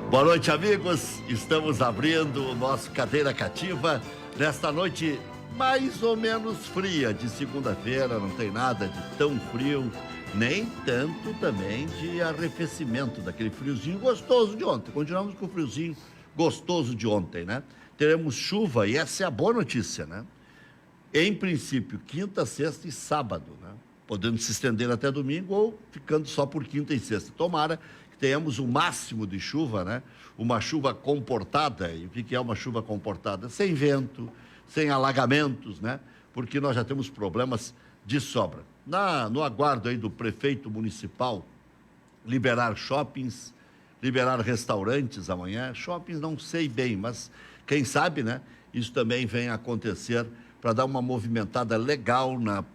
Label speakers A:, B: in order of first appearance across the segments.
A: Boa noite, amigos. Estamos abrindo o nosso Cadeira Cativa nesta noite mais ou menos fria de segunda-feira. Não tem nada de tão frio, nem tanto também de arrefecimento, daquele friozinho gostoso de ontem. Continuamos com o friozinho gostoso de ontem, né? Teremos chuva e essa é a boa notícia, né? Em princípio, quinta, sexta e sábado, né? Podendo se estender até domingo ou ficando só por quinta e sexta. Tomara tenhamos o máximo de chuva, né? Uma chuva comportada. E o que é uma chuva comportada? Sem vento, sem alagamentos, né? Porque nós já temos problemas de sobra. No aguardo aí do prefeito municipal liberar shoppings, liberar restaurantes amanhã. Shoppings não sei bem, mas quem sabe, né? Isso também vem a acontecer para dar uma movimentada legal na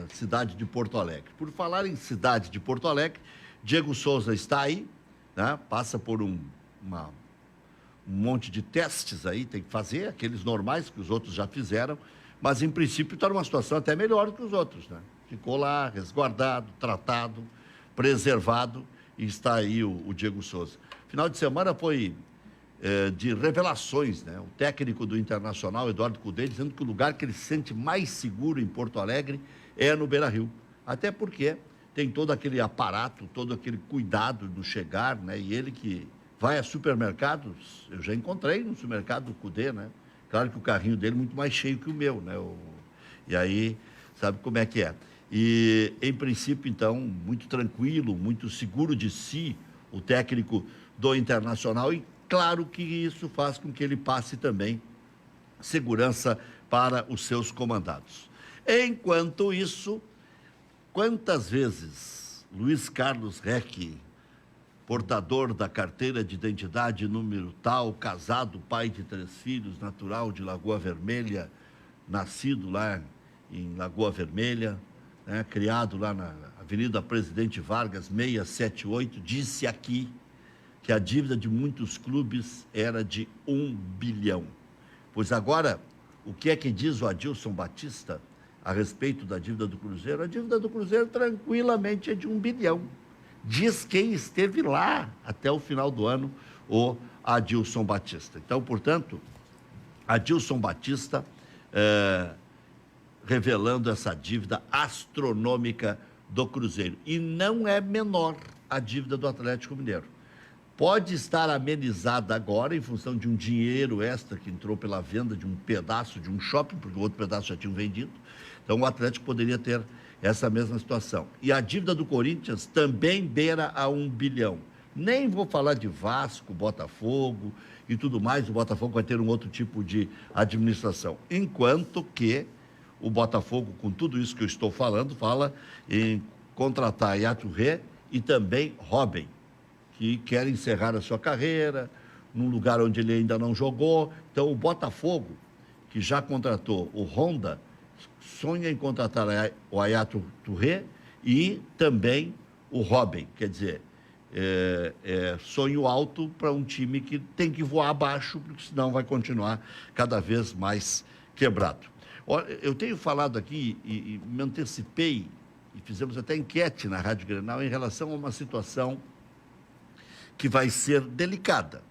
A: cidade de Porto Alegre. Por falar em cidade de Porto Alegre, Diego Souza está aí, né? Passa por um monte de testes aí, tem que fazer, aqueles normais que os outros já fizeram, mas em princípio está numa situação até melhor do que os outros, né? Ficou lá resguardado, tratado, preservado e está aí o Diego Souza. Final de semana foi de revelações, né? O técnico do Internacional, Eduardo Cudê, dizendo que o lugar que ele se sente mais seguro em Porto Alegre é no Beira-Rio. Até porque tem todo aquele aparato, todo aquele cuidado no chegar, né? E ele que vai a supermercados, eu já encontrei no supermercado do Cudê, né? Claro que o carrinho dele é muito mais cheio que o meu, né? E aí, sabe como é que é. E, em princípio, então, muito tranquilo, muito seguro de si, o técnico do Internacional, e claro que isso faz com que ele passe também segurança para os seus comandados. Enquanto isso, quantas vezes Luiz Carlos Reck, portador da carteira de identidade número tal, casado, pai de 3 filhos, natural de Lagoa Vermelha, nascido lá em Lagoa Vermelha, né, criado lá na Avenida Presidente Vargas, 678, disse aqui que a dívida de muitos clubes era de 1 bilhão. Pois agora, o que é que diz o Adilson Batista a respeito da dívida do Cruzeiro? A dívida do Cruzeiro tranquilamente é de 1 bilhão. Diz quem esteve lá até o final do ano, o Adilson Batista. Então, portanto, Adilson Batista revelando essa dívida astronômica do Cruzeiro. E não é menor a dívida do Atlético Mineiro. Pode estar amenizada agora em função de um dinheiro extra que entrou pela venda de um pedaço de um shopping, porque o outro pedaço já tinha vendido. Então o Atlético poderia ter essa mesma situação. E a dívida do Corinthians também beira a 1 bilhão. Nem vou falar de Vasco, Botafogo e tudo mais. O Botafogo vai ter um outro tipo de administração. Enquanto que o Botafogo, com tudo isso que eu estou falando, fala em contratar Yaya Touré e também Robben, que quer encerrar a sua carreira num lugar onde ele ainda não jogou. Então, o Botafogo, que já contratou o Honda, sonha em contratar o Yaya Touré e também o Robben. Quer dizer, sonho alto para um time que tem que voar abaixo, porque senão vai continuar cada vez mais quebrado. Olha, eu tenho falado aqui e me antecipei, e fizemos até enquete na Rádio Grenal em relação a uma situação que vai ser delicada.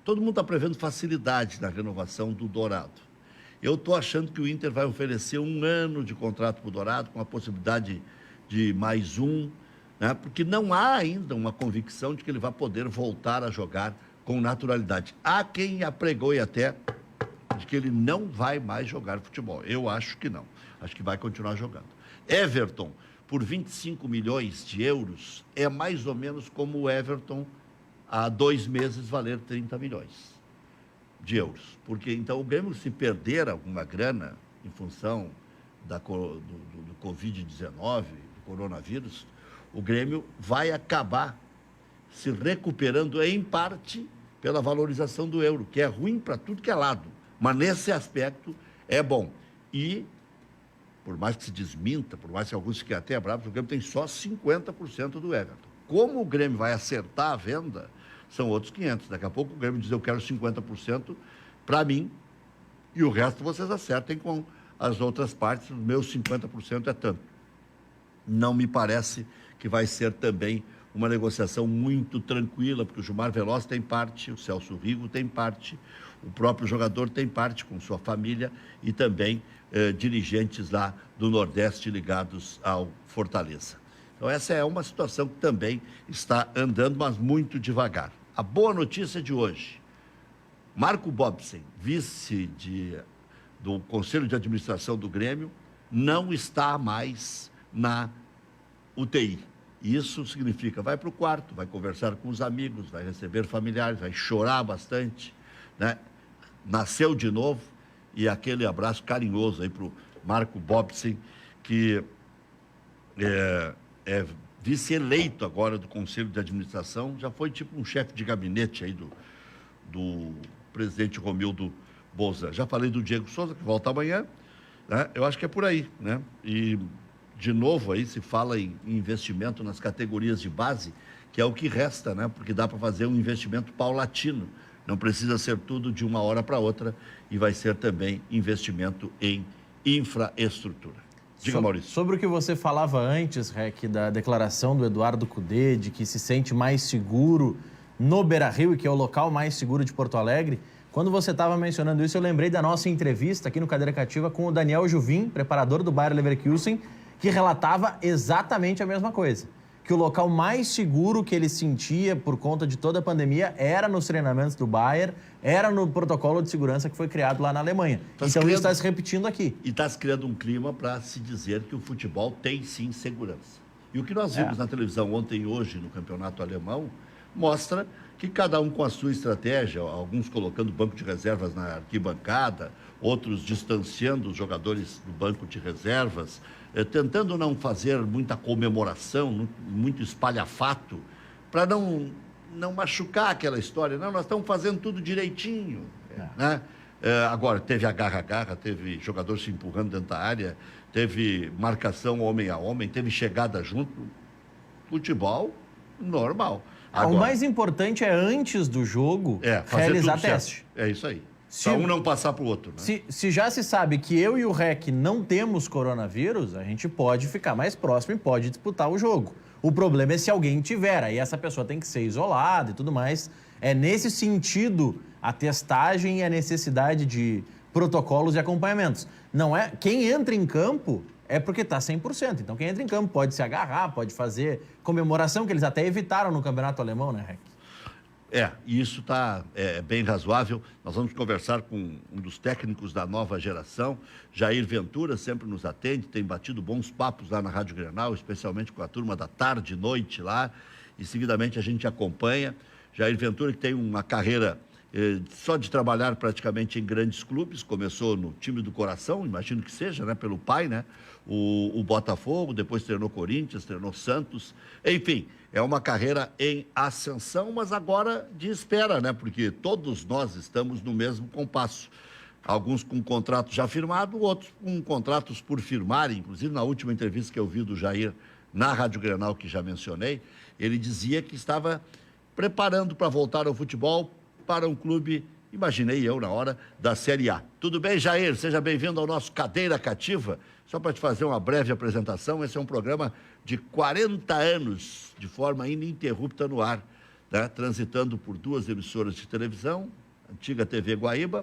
A: Todo mundo está prevendo facilidade na renovação do Dourado. Eu estou achando que o Inter vai oferecer 1 ano de contrato para o Dourado, com a possibilidade de mais um, né? Porque não há ainda uma convicção de que ele vai poder voltar a jogar com naturalidade. Há quem apregoe até de que ele não vai mais jogar futebol. Eu acho que não. Acho que vai continuar jogando. Everton, por 25 milhões de euros, é mais ou menos como o Everton há 2 meses valer 30 milhões de euros. Porque, então, o Grêmio, se perder alguma grana em função do Covid-19, do coronavírus, o Grêmio vai acabar se recuperando, em parte, pela valorização do euro, que é ruim para tudo que é lado. Mas, nesse aspecto, é bom. E, por mais que se desminta, por mais que alguns fiquem até bravos, o Grêmio tem só 50% do Everton. Como o Grêmio vai acertar a venda, são outros 500. Daqui a pouco o Grêmio diz, eu quero 50% para mim, e o resto vocês acertem com as outras partes, os meus 50% é tanto. Não me parece que vai ser também uma negociação muito tranquila, porque o Gilmar Veloz tem parte, o Celso Rigo tem parte, o próprio jogador tem parte com sua família e também dirigentes lá do Nordeste ligados ao Fortaleza. Então essa é uma situação que também está andando, mas muito devagar. A boa notícia de hoje, Marco Bobsen, vice do Conselho de Administração do Grêmio, não está mais na UTI. Isso significa, vai para o quarto, vai conversar com os amigos, vai receber familiares, vai chorar bastante, né? Nasceu de novo, e aquele abraço carinhoso aí para o Marco Bobsen, que é vice-eleito agora do Conselho de Administração, já foi tipo um chefe de gabinete aí do presidente Romildo Bolzan. Já falei do Diego Souza, que volta amanhã, né? Eu acho que é por aí, né? E, de novo, aí se fala em investimento nas categorias de base, que é o que resta, né? Porque dá para fazer um investimento paulatino. Não precisa ser tudo de uma hora para outra, e vai ser também investimento em infraestrutura. Diga, Maurício.
B: Sobre o que você falava antes, Rec, da declaração do Eduardo Cudê, de que se sente mais seguro no Beira-Rio e que é o local mais seguro de Porto Alegre, quando você estava mencionando isso, eu lembrei da nossa entrevista aqui no Cadeira Cativa com o Daniel Juvin, preparador do Bayer Leverkusen, que relatava exatamente a mesma coisa. Que o local mais seguro que ele sentia por conta de toda a pandemia era nos treinamentos do Bayer, era no protocolo de segurança que foi criado lá na Alemanha. Então isso está se repetindo aqui.
A: E está se criando um clima para se dizer que o futebol tem sim segurança. E o que nós vimos na televisão ontem e hoje no campeonato alemão mostra que cada um com a sua estratégia, alguns colocando banco de reservas na arquibancada, outros distanciando os jogadores do banco de reservas, tentando não fazer muita comemoração, muito espalhafato, para não machucar aquela história. Não, nós estamos fazendo tudo direitinho. Né? Agora, teve agarra-agarra, teve jogador se empurrando dentro da área, teve marcação homem a homem, teve chegada junto. Futebol, normal. Agora,
B: o mais importante é, antes do jogo, realizar teste.
A: É isso aí. Para um não passar para o outro. Né?
B: Se já se sabe que eu e o Rec não temos coronavírus, a gente pode ficar mais próximo e pode disputar o jogo. O problema é se alguém tiver, aí essa pessoa tem que ser isolada e tudo mais. É nesse sentido a testagem e a necessidade de protocolos e acompanhamentos. Não é quem entra em campo é porque está 100%. Então quem entra em campo pode se agarrar, pode fazer comemoração, que eles até evitaram no campeonato alemão, né, Rec?
A: E isso está bem razoável. Nós vamos conversar com um dos técnicos da nova geração, Jair Ventura, sempre nos atende, tem batido bons papos lá na Rádio Grenal, especialmente com a turma da tarde e noite lá, e seguidamente a gente acompanha. Jair Ventura, que tem uma carreira só de trabalhar praticamente em grandes clubes, começou no time do coração, imagino que seja, né, pelo pai, né, o Botafogo, depois treinou Corinthians, treinou Santos, enfim, é uma carreira em ascensão, mas agora de espera, né, porque todos nós estamos no mesmo compasso. Alguns com contrato já firmado, outros com contratos por firmar. Inclusive, na última entrevista que eu vi do Jair na Rádio Grenal, que já mencionei, ele dizia que estava preparando para voltar ao futebol para um clube, imaginei eu na hora, da Série A. Tudo bem, Jair? Seja bem-vindo ao nosso Cadeira Cativa. Só para te fazer uma breve apresentação, esse é um programa de 40 anos, de forma ininterrupta no ar, né? Transitando por 2 emissoras de televisão, antiga TV Guaíba,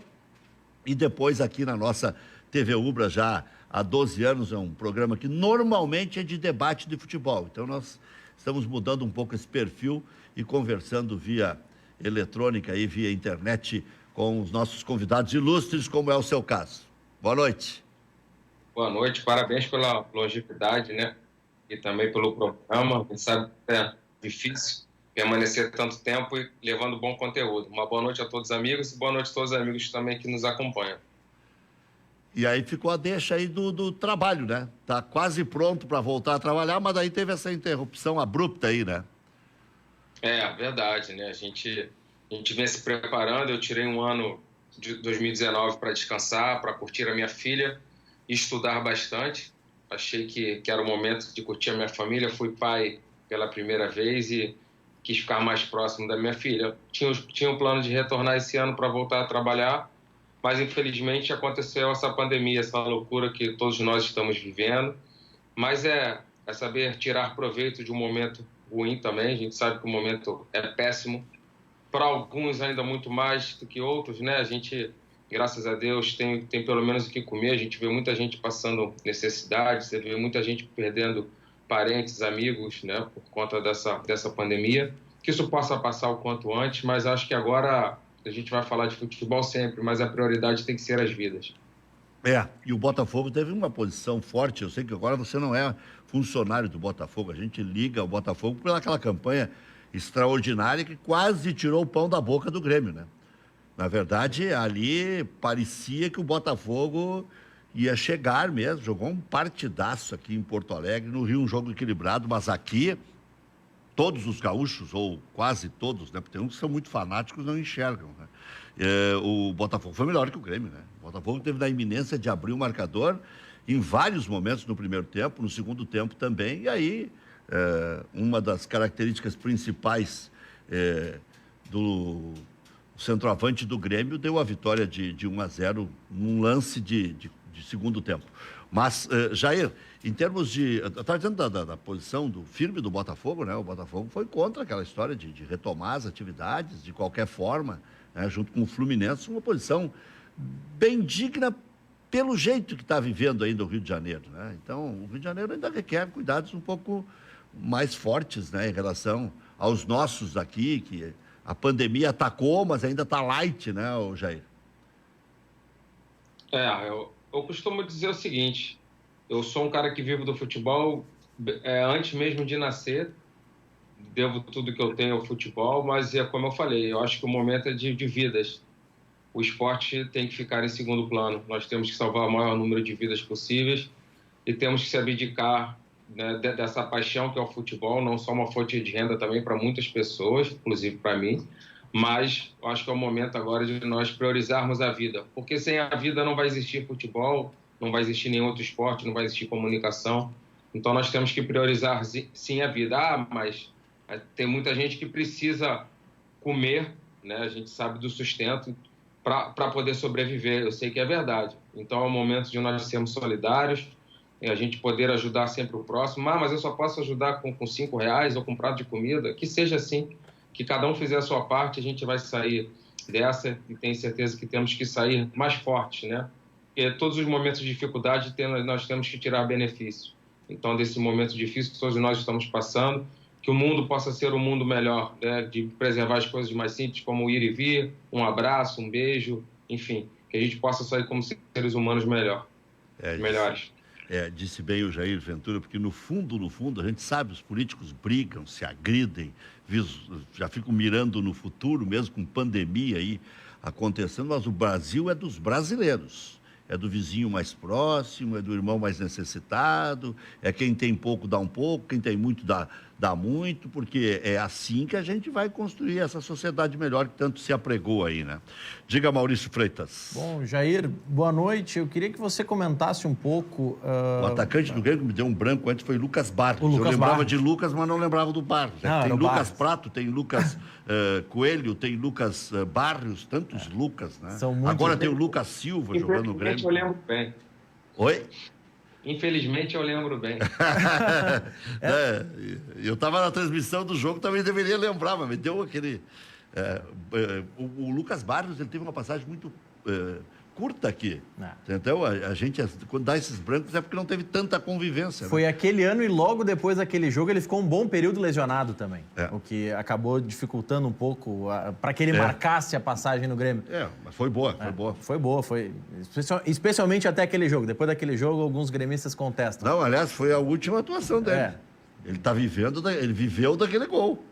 A: e depois aqui na nossa TV Ubra já há 12 anos, é um programa que normalmente é de debate de futebol. Então nós estamos mudando um pouco esse perfil e conversando via eletrônica e via internet com os nossos convidados ilustres, como é o seu caso. Boa noite.
C: Boa noite, parabéns pela longevidade, né? E também pelo programa. A gente sabe que é difícil permanecer tanto tempo e levando bom conteúdo. Uma boa noite a todos os amigos e boa noite a todos os amigos também que nos acompanham.
A: E aí ficou a deixa aí do trabalho, né? Tá quase pronto para voltar a trabalhar, mas daí teve essa interrupção abrupta aí, né?
C: É, verdade, né? A gente vem se preparando. Eu tirei um ano de 2019 para descansar, para curtir a minha filha e estudar bastante. Achei que era o momento de curtir a minha família. Fui pai pela primeira vez e quis ficar mais próximo da minha filha. Tinha um plano de retornar esse ano para voltar a trabalhar, mas infelizmente aconteceu essa pandemia, essa loucura que todos nós estamos vivendo. Mas é saber tirar proveito de um momento ruim também. A gente sabe que o momento é péssimo. Para alguns ainda muito mais do que outros, né? A gente, graças a Deus, tem pelo menos o que comer. A gente vê muita gente passando necessidade, você vê muita gente perdendo parentes, amigos, né? Por conta dessa pandemia. Que isso possa passar o quanto antes, mas acho que agora a gente vai falar de futebol sempre, mas a prioridade tem que ser as vidas.
A: E o Botafogo teve uma posição forte. Eu sei que agora você não é funcionário do Botafogo, a gente liga o Botafogo pelaquela campanha extraordinária que quase tirou o pão da boca do Grêmio, né? Na verdade, ali parecia que o Botafogo ia chegar mesmo, jogou um partidaço aqui em Porto Alegre, no Rio um jogo equilibrado, mas aqui todos os gaúchos, ou quase todos, né? Porque tem uns que são muito fanáticos, não enxergam, né? O Botafogo foi melhor que o Grêmio, né? O Botafogo teve na iminência de abrir o marcador em vários momentos no primeiro tempo, no segundo tempo também, e aí uma das características principais do centroavante do Grêmio deu a vitória de 1-0 num lance de segundo tempo. Mas, Jair, em termos de... Eu estava dizendo da posição firme do Botafogo, né? O Botafogo foi contra aquela história de retomar as atividades de qualquer forma, né? Junto com o Fluminense, uma posição bem digna pelo jeito que está vivendo ainda o Rio de Janeiro, né? Então, o Rio de Janeiro ainda requer cuidados um pouco mais fortes, né? Em relação aos nossos aqui, que a pandemia atacou, mas ainda está light, né, Jair?
C: Eu costumo dizer o seguinte, eu sou um cara que vivo do futebol antes mesmo de nascer, devo tudo que eu tenho ao futebol, mas como eu falei, eu acho que o momento é de vidas. O esporte tem que ficar em segundo plano, nós temos que salvar o maior número de vidas possíveis e temos que se abdicar, né, dessa paixão que é o futebol, não só uma fonte de renda também para muitas pessoas, inclusive para mim, mas eu acho que é o momento agora de nós priorizarmos a vida, porque sem a vida não vai existir futebol, não vai existir nenhum outro esporte, não vai existir comunicação, então nós temos que priorizar sim a vida. Mas tem muita gente que precisa comer, né? A gente sabe do sustento para poder sobreviver, eu sei que é verdade, então é o momento de nós sermos solidários, a gente poder ajudar sempre o próximo. Mas eu só posso ajudar com R$5 ou com um prato de comida, que seja assim, que cada um fizer a sua parte, a gente vai sair dessa e tenho certeza que temos que sair mais fortes, né? Porque todos os momentos de dificuldade nós temos que tirar benefício. Então, desse momento difícil que todos nós estamos passando, que o mundo possa ser um mundo melhor, né? De preservar as coisas mais simples, como o ir e vir, um abraço, um beijo, enfim, que a gente possa sair como seres humanos melhores.
A: Disse bem o Jair Ventura, porque no fundo, a gente sabe, os políticos brigam, se agridem, já ficam mirando no futuro, mesmo com pandemia aí acontecendo, mas o Brasil é dos brasileiros, é do vizinho mais próximo, é do irmão mais necessitado, é quem tem pouco dá um pouco, quem tem muito dá muito, porque é assim que a gente vai construir essa sociedade melhor que tanto se apregou aí, né? Diga, Maurício Freitas.
B: Bom, Jair, boa noite. Eu queria que você comentasse um pouco...
A: O atacante do Grêmio que me deu um branco antes foi Lucas Barros.
B: Eu
A: lembrava de Lucas, mas não lembrava do Barros. Tem Lucas
B: Barros.
A: Prato, tem Lucas Coelho, tem Lucas Barrios, tantos Lucas, né? Agora tem o Lucas Silva jogando no Grêmio.
C: Eu lembro bem.
A: Oi?
C: Infelizmente, eu lembro bem.
A: Eu estava na transmissão do jogo, também deveria lembrar, mas me deu aquele... o Lucas Barros, ele teve uma passagem muito curta aqui. Então, a gente, quando dá esses brancos, é porque não teve tanta convivência.
B: Foi, né? Aquele ano e logo depois daquele jogo, ele ficou um bom período lesionado também. O que acabou dificultando um pouco para que ele marcasse a passagem no Grêmio.
A: Mas foi boa,
B: foi boa. Foi especialmente até aquele jogo. Depois daquele jogo, alguns gremistas contestam.
A: Não, aliás, foi a última atuação dele. Ele viveu daquele gol.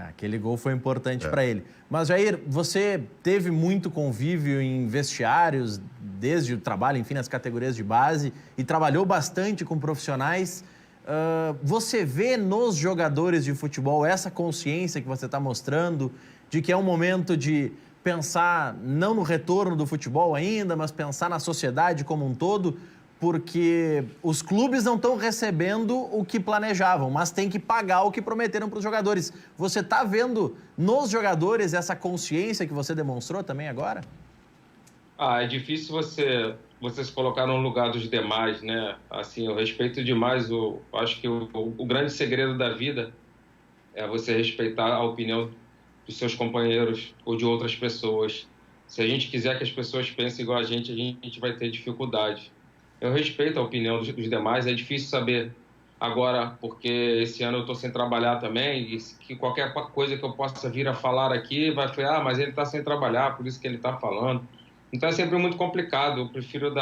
B: Aquele gol foi importante para ele. Mas, Jair, você teve muito convívio em vestiários, desde o trabalho, enfim, nas categorias de base, e trabalhou bastante com profissionais. Você vê nos jogadores de futebol essa consciência que você está mostrando de que é um momento de pensar não no retorno do futebol ainda, mas pensar na sociedade como um todo, porque os clubes não estão recebendo o que planejavam, mas tem que pagar o que prometeram para os jogadores. Você está vendo nos jogadores essa consciência que você demonstrou também agora?
C: É difícil você se colocar no lugar dos demais, né? Assim, eu respeito demais, acho que o grande segredo da vida é você respeitar a opinião dos seus companheiros ou de outras pessoas. Se a gente quiser que as pessoas pensem igual a gente vai ter dificuldade. Eu respeito a opinião dos demais, é difícil saber agora, porque esse ano eu estou sem trabalhar também, e que qualquer coisa que eu possa vir a falar aqui vai falar, mas ele está sem trabalhar, por isso que ele está falando. Então é sempre muito complicado, eu prefiro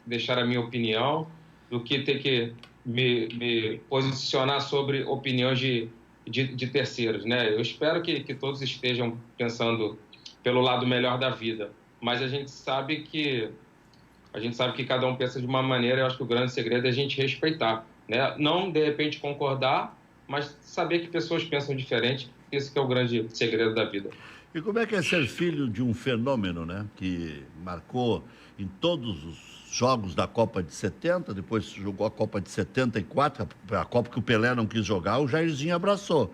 C: deixar a minha opinião do que ter que me posicionar sobre opiniões de terceiros, né? Eu espero que todos estejam pensando pelo lado melhor da vida, mas a gente sabe que cada um pensa de uma maneira. Eu acho que o grande segredo é a gente respeitar, né? Não de repente concordar, mas saber que pessoas pensam diferente. Esse que é o grande segredo da vida.
A: E como é que é ser filho de um fenômeno, né? Que marcou em todos os jogos da Copa de 70, depois jogou a Copa de 74, a Copa que o Pelé não quis jogar, o Jairzinho abraçou,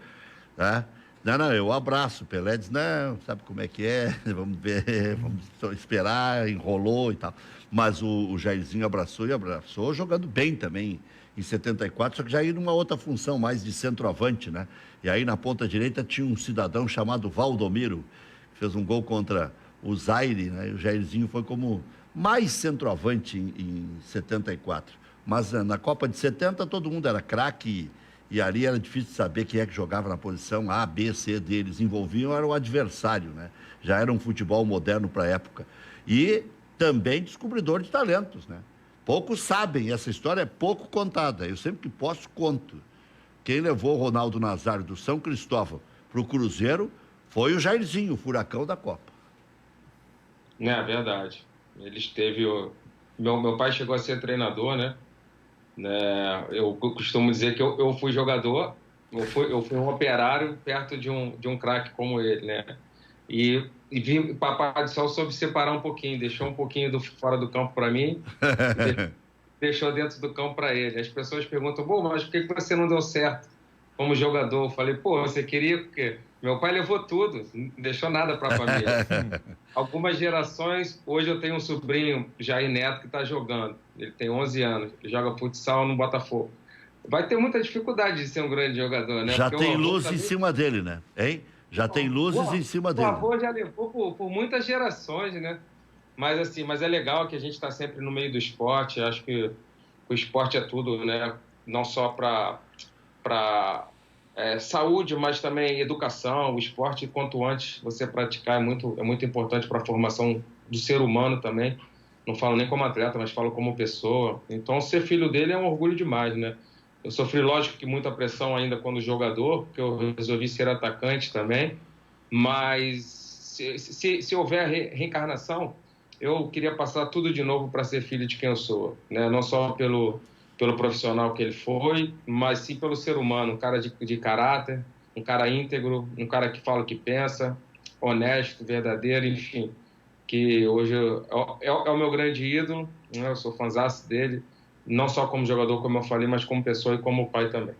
A: né? Não, eu abraço. O Pelé diz, não, sabe como é que é, vamos ver, vamos esperar, enrolou e tal. Mas o Jairzinho abraçou jogando bem também em 74, só que já ia numa outra função, mais de centroavante, né? E aí na ponta direita tinha um cidadão chamado Valdomiro, que fez um gol contra o Zaire, né? E o Jairzinho foi como mais centroavante em 74. Mas na Copa de 70 todo mundo era craque e ali era difícil saber quem é que jogava na posição A, B, C deles. Envolviam era o adversário, né? Já era um futebol moderno para a época. E também descobridor de talentos, né? Poucos sabem, essa história é pouco contada. Eu sempre que posso conto. Quem levou o Ronaldo Nazário do São Cristóvão para o Cruzeiro foi o Jairzinho, o furacão da Copa.
C: É verdade. Ele esteve... Meu pai chegou a ser treinador, né? Eu costumo dizer que eu fui jogador, eu fui um operário perto de um craque como ele, né? E vi o Papai do Céu soube separar um pouquinho, deixou um pouquinho fora do campo para mim, deixou dentro do campo para ele. As pessoas perguntam, bom, mas por que você não deu certo como jogador? Eu falei, pô, você queria o quê? Meu pai levou tudo, não deixou nada para a família. Algumas gerações, hoje eu tenho um sobrinho, Jair Neto, que está jogando. Ele tem 11 anos, ele joga futsal no Botafogo. Vai ter muita dificuldade de ser um grande jogador, né?
A: Já
C: porque
A: tem luz em cima dele, né? Hein? Já tem luzes em cima dele.
C: O avô já levou por muitas gerações, né? Mas é legal que a gente está sempre no meio do esporte. Acho que o esporte é tudo, né? Não só para saúde, mas também educação. O esporte, quanto antes você praticar, é muito importante para a formação do ser humano também. Não falo nem como atleta, mas falo como pessoa. Então, ser filho dele é um orgulho demais, né? Eu sofri, lógico, que muita pressão ainda quando jogador, porque eu resolvi ser atacante também. Mas se houver reencarnação, eu queria passar tudo de novo para ser filho de quem eu sou, né? Não só pelo profissional que ele foi, mas sim pelo ser humano, um cara de caráter, um cara íntegro, um cara que fala o que pensa, honesto, verdadeiro, enfim, que hoje é o meu grande ídolo, né? Eu sou fãzaço dele, não só como jogador, como eu falei, mas como pessoa e como pai também.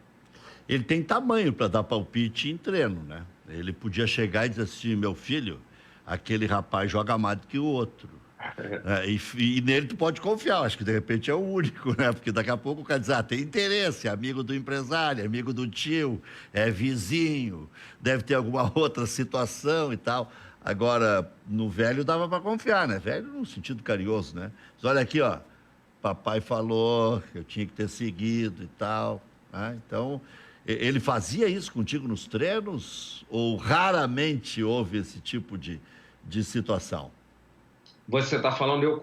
A: Ele tem tamanho para dar palpite em treino, né? Ele podia chegar e dizer assim, meu filho, aquele rapaz joga mais do que o outro. E nele tu pode confiar, acho que de repente é o único, né? Porque daqui a pouco o cara diz, tem interesse, é amigo do empresário, é amigo do tio, é vizinho, deve ter alguma outra situação e tal. Agora, no velho dava para confiar, né? Velho no sentido carinhoso, né? Mas olha aqui, ó, papai falou que eu tinha que ter seguido e tal, né? Então, ele fazia isso contigo nos treinos ou raramente houve esse tipo de situação?
C: Você está falando eu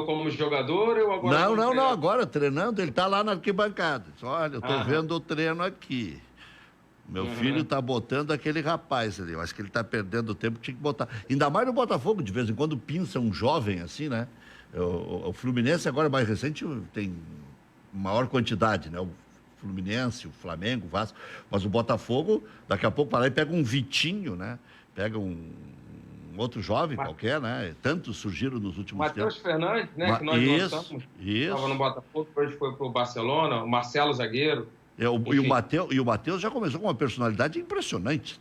C: como jogador ou agora?
A: Não, agora treinando, ele está lá na arquibancada. Olha, eu estou vendo o treino aqui. Meu filho está botando aquele rapaz ali. Eu acho que ele está perdendo tempo, tinha que botar. Ainda mais no Botafogo, de vez em quando pinça um jovem assim, né? O Fluminense agora mais recente tem maior quantidade, né? O Fluminense, o Flamengo, o Vasco. Mas o Botafogo, daqui a pouco, para lá e pega um Vitinho, né? Pega um outro jovem qualquer, né? Tantos surgiram nos últimos tempos.
C: Matheus Fernandes, né? Que nós lançamos. Estava no Botafogo, depois foi para o Barcelona. O Marcelo, zagueiro.
A: E o Matheus já começou com uma personalidade impressionante,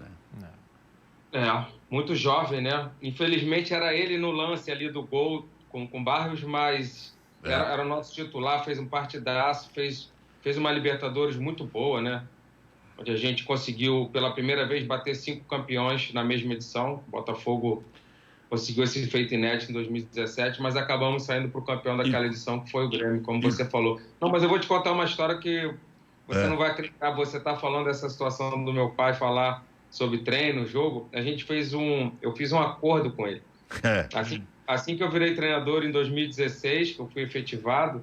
A: né?
C: Muito jovem, né? Infelizmente era ele no lance ali do gol com Barrios, mas era nosso titular, fez um partidaço, fez uma Libertadores muito boa, né? onde a gente conseguiu, pela primeira vez, bater 5 campeões na mesma edição. O Botafogo conseguiu esse feito inédito em 2017, mas acabamos saindo para o campeão daquela edição, que foi o Grêmio, como você falou. Não, mas eu vou te contar uma história que você não vai acreditar. Você está falando dessa situação do meu pai falar sobre treino, jogo. Eu fiz um acordo com ele. Assim que eu virei treinador em 2016, que eu fui efetivado,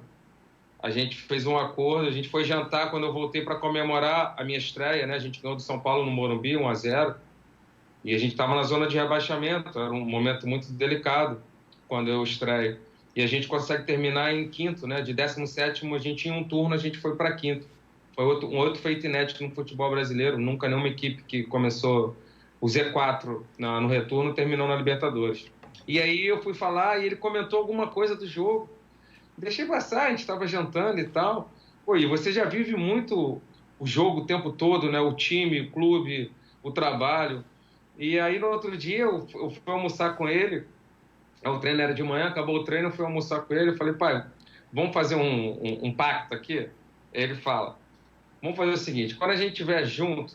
C: a gente fez um acordo, a gente foi jantar quando eu voltei para comemorar a minha estreia, né? A gente ganhou do São Paulo no Morumbi, 1-0, e a gente estava na zona de rebaixamento, era um momento muito delicado quando eu estreio. E a gente consegue terminar em quinto, né? De 17º, a gente tinha um turno, a gente foi para quinto. Foi um outro feito inédito no futebol brasileiro, nunca nenhuma equipe que começou o Z4 no retorno terminou na Libertadores. E aí eu fui falar e ele comentou alguma coisa do jogo. Deixei passar, a gente estava jantando e tal. Pô, e você já vive muito o jogo o tempo todo, né? O time, o clube, o trabalho. E aí no outro dia eu fui almoçar com ele. O treino era de manhã, acabou o treino, eu fui almoçar com ele. Eu falei, pai, vamos fazer um pacto aqui? Ele fala, vamos fazer o seguinte, quando a gente estiver junto,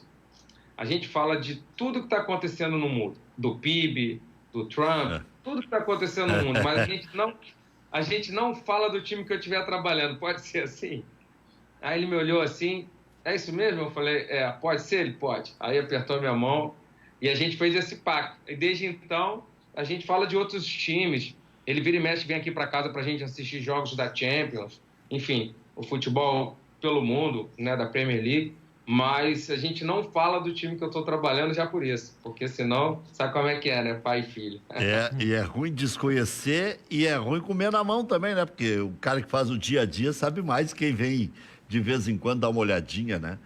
C: a gente fala de tudo que está acontecendo no mundo. Do PIB, do Trump, tudo que está acontecendo no mundo. Mas a gente não fala do time que eu estiver trabalhando. Pode ser assim? Aí ele me olhou assim, é isso mesmo? Eu falei, pode ser? Ele pode. Aí apertou minha mão e a gente fez esse pacto. E desde então, a gente fala de outros times. Ele vira e mexe, vem aqui para casa para a gente assistir jogos da Champions. Enfim, o futebol pelo mundo, né, da Premier League. Mas a gente não fala do time que eu estou trabalhando já por isso. Porque senão, sabe como é que é, né? Pai e filho.
A: E é ruim desconhecer e é ruim comer na mão também, né? Porque o cara que faz o dia a dia sabe mais quem vem de vez em quando dar uma olhadinha, né?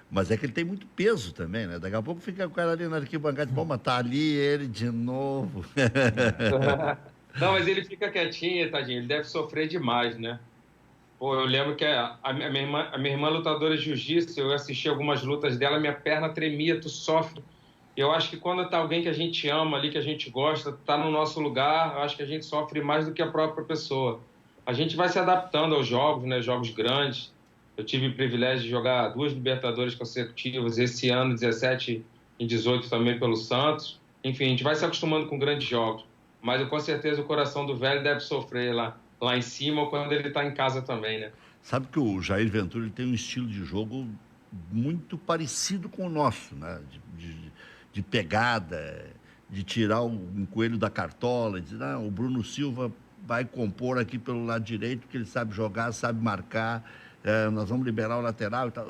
A: Mas é que ele tem muito peso também, né? Daqui a pouco fica o cara ali na arquibancada, mas tá ali ele de novo.
C: Não, mas ele fica quietinho, tadinho. Ele deve sofrer demais, né? Pô, eu lembro que a minha irmã lutadora de jiu-jitsu, eu assisti algumas lutas dela, minha perna tremia, tu sofre. Eu acho que quando tá alguém que a gente ama ali, que a gente gosta, tá no nosso lugar, eu acho que a gente sofre mais do que a própria pessoa. A gente vai se adaptando aos jogos, né? Jogos grandes. Eu tive o privilégio de jogar 2 Libertadores consecutivas, esse ano, 17 e 18 também pelo Santos. Enfim, a gente vai se acostumando com grandes jogos. Mas com certeza o coração do velho deve sofrer lá em cima ou quando ele está em casa também, né?
A: Sabe que o Jair Ventura ele tem um estilo de jogo muito parecido com o nosso, né? De pegada, de tirar um coelho da cartola, de dizer, o Bruno Silva vai compor aqui pelo lado direito, porque ele sabe jogar, sabe marcar, nós vamos liberar o lateral e tal.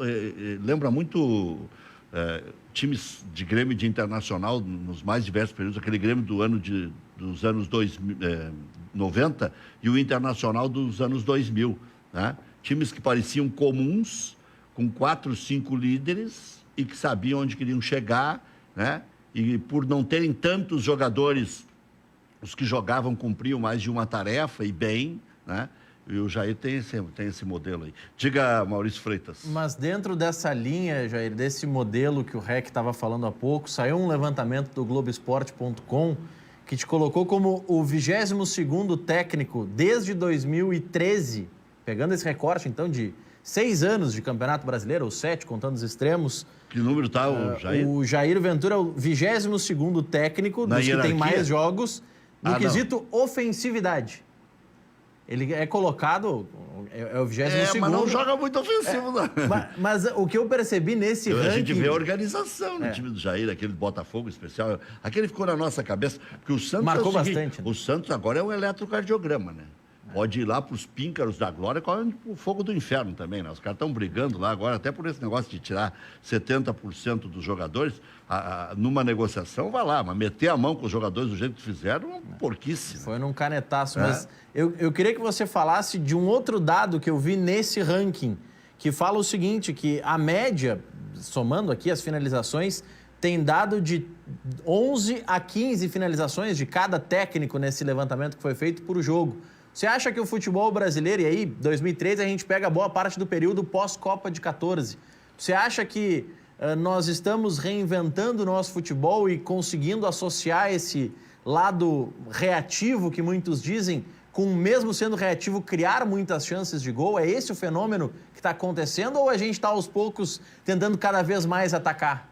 A: Lembra muito times de Grêmio de Internacional nos mais diversos períodos, aquele Grêmio dos anos 90 e o Internacional dos anos 2000, né? Times que pareciam comuns, com 4, 5 líderes e que sabiam onde queriam chegar, né? E por não terem tantos jogadores, os que jogavam cumpriam mais de uma tarefa e bem, né? E o Jair tem esse modelo aí. Diga, Maurício Freitas.
B: Mas dentro dessa linha, Jair, desse modelo que o REC estava falando há pouco, saiu um levantamento do Globoesporte.com que te colocou como o 22º técnico desde 2013, pegando esse recorte, então, de 6 anos de Campeonato Brasileiro, ou 7, contando os extremos.
A: Que número está o Jair?
B: O Jair Ventura é o 22º técnico dos que tem mais jogos no quesito ofensividade. Ele é colocado, é o 22º.
A: Mas não joga muito ofensivo, não.
B: Mas o que eu percebi nesse ranking...
A: A gente vê a organização no time do Jair, aquele Botafogo especial. Aquele ficou na nossa cabeça, porque o Santos...
B: Marcou bastante. Né?
A: O Santos agora é um eletrocardiograma, né? Pode ir lá para os píncaros da glória, com o fogo do inferno também, né? Os caras estão brigando lá agora, até por esse negócio de tirar 70% dos jogadores. Numa negociação, vai lá, mas meter a mão com os jogadores do jeito que fizeram, uma porquice.
B: Foi num canetaço, mas eu queria que você falasse de um outro dado que eu vi nesse ranking, que fala o seguinte, que a média, somando aqui as finalizações, tem dado de 11 a 15 finalizações de cada técnico nesse levantamento que foi feito por jogo. Você acha que o futebol brasileiro, e aí, 2013, a gente pega boa parte do período pós-Copa de 14, você acha que nós estamos reinventando o nosso futebol e conseguindo associar esse lado reativo que muitos dizem com mesmo sendo reativo, criar muitas chances de gol? É esse o fenômeno que está acontecendo ou a gente está aos poucos tentando cada vez mais atacar?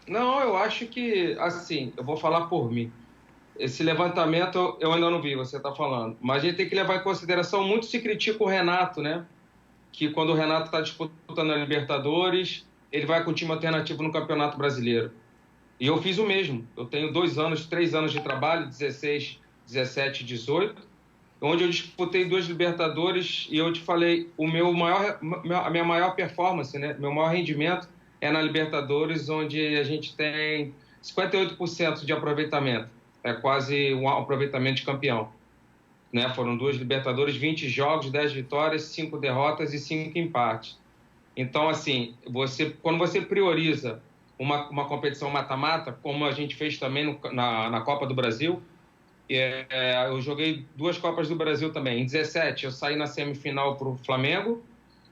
C: Não, eu acho que, assim, eu vou falar por mim. Esse levantamento eu ainda não vi, você está falando. Mas a gente tem que levar em consideração, muito se critica o Renato, né? Que quando o Renato está disputando a Libertadores, ele vai com o time alternativo no Campeonato Brasileiro. E eu fiz o mesmo. Eu tenho 3 anos de trabalho, 16, 17, 18, onde eu disputei 2 Libertadores e eu te falei, a minha maior performance, né? Meu maior rendimento é na Libertadores, onde a gente tem 58% de aproveitamento. É quase um aproveitamento de campeão. Né? Foram 2 Libertadores, 20 jogos, 10 vitórias, 5 derrotas e 5 empates. Então, assim, quando você prioriza uma competição mata-mata, como a gente fez também na Copa do Brasil, eu joguei 2 Copas do Brasil também. Em 17, eu saí na semifinal para o Flamengo.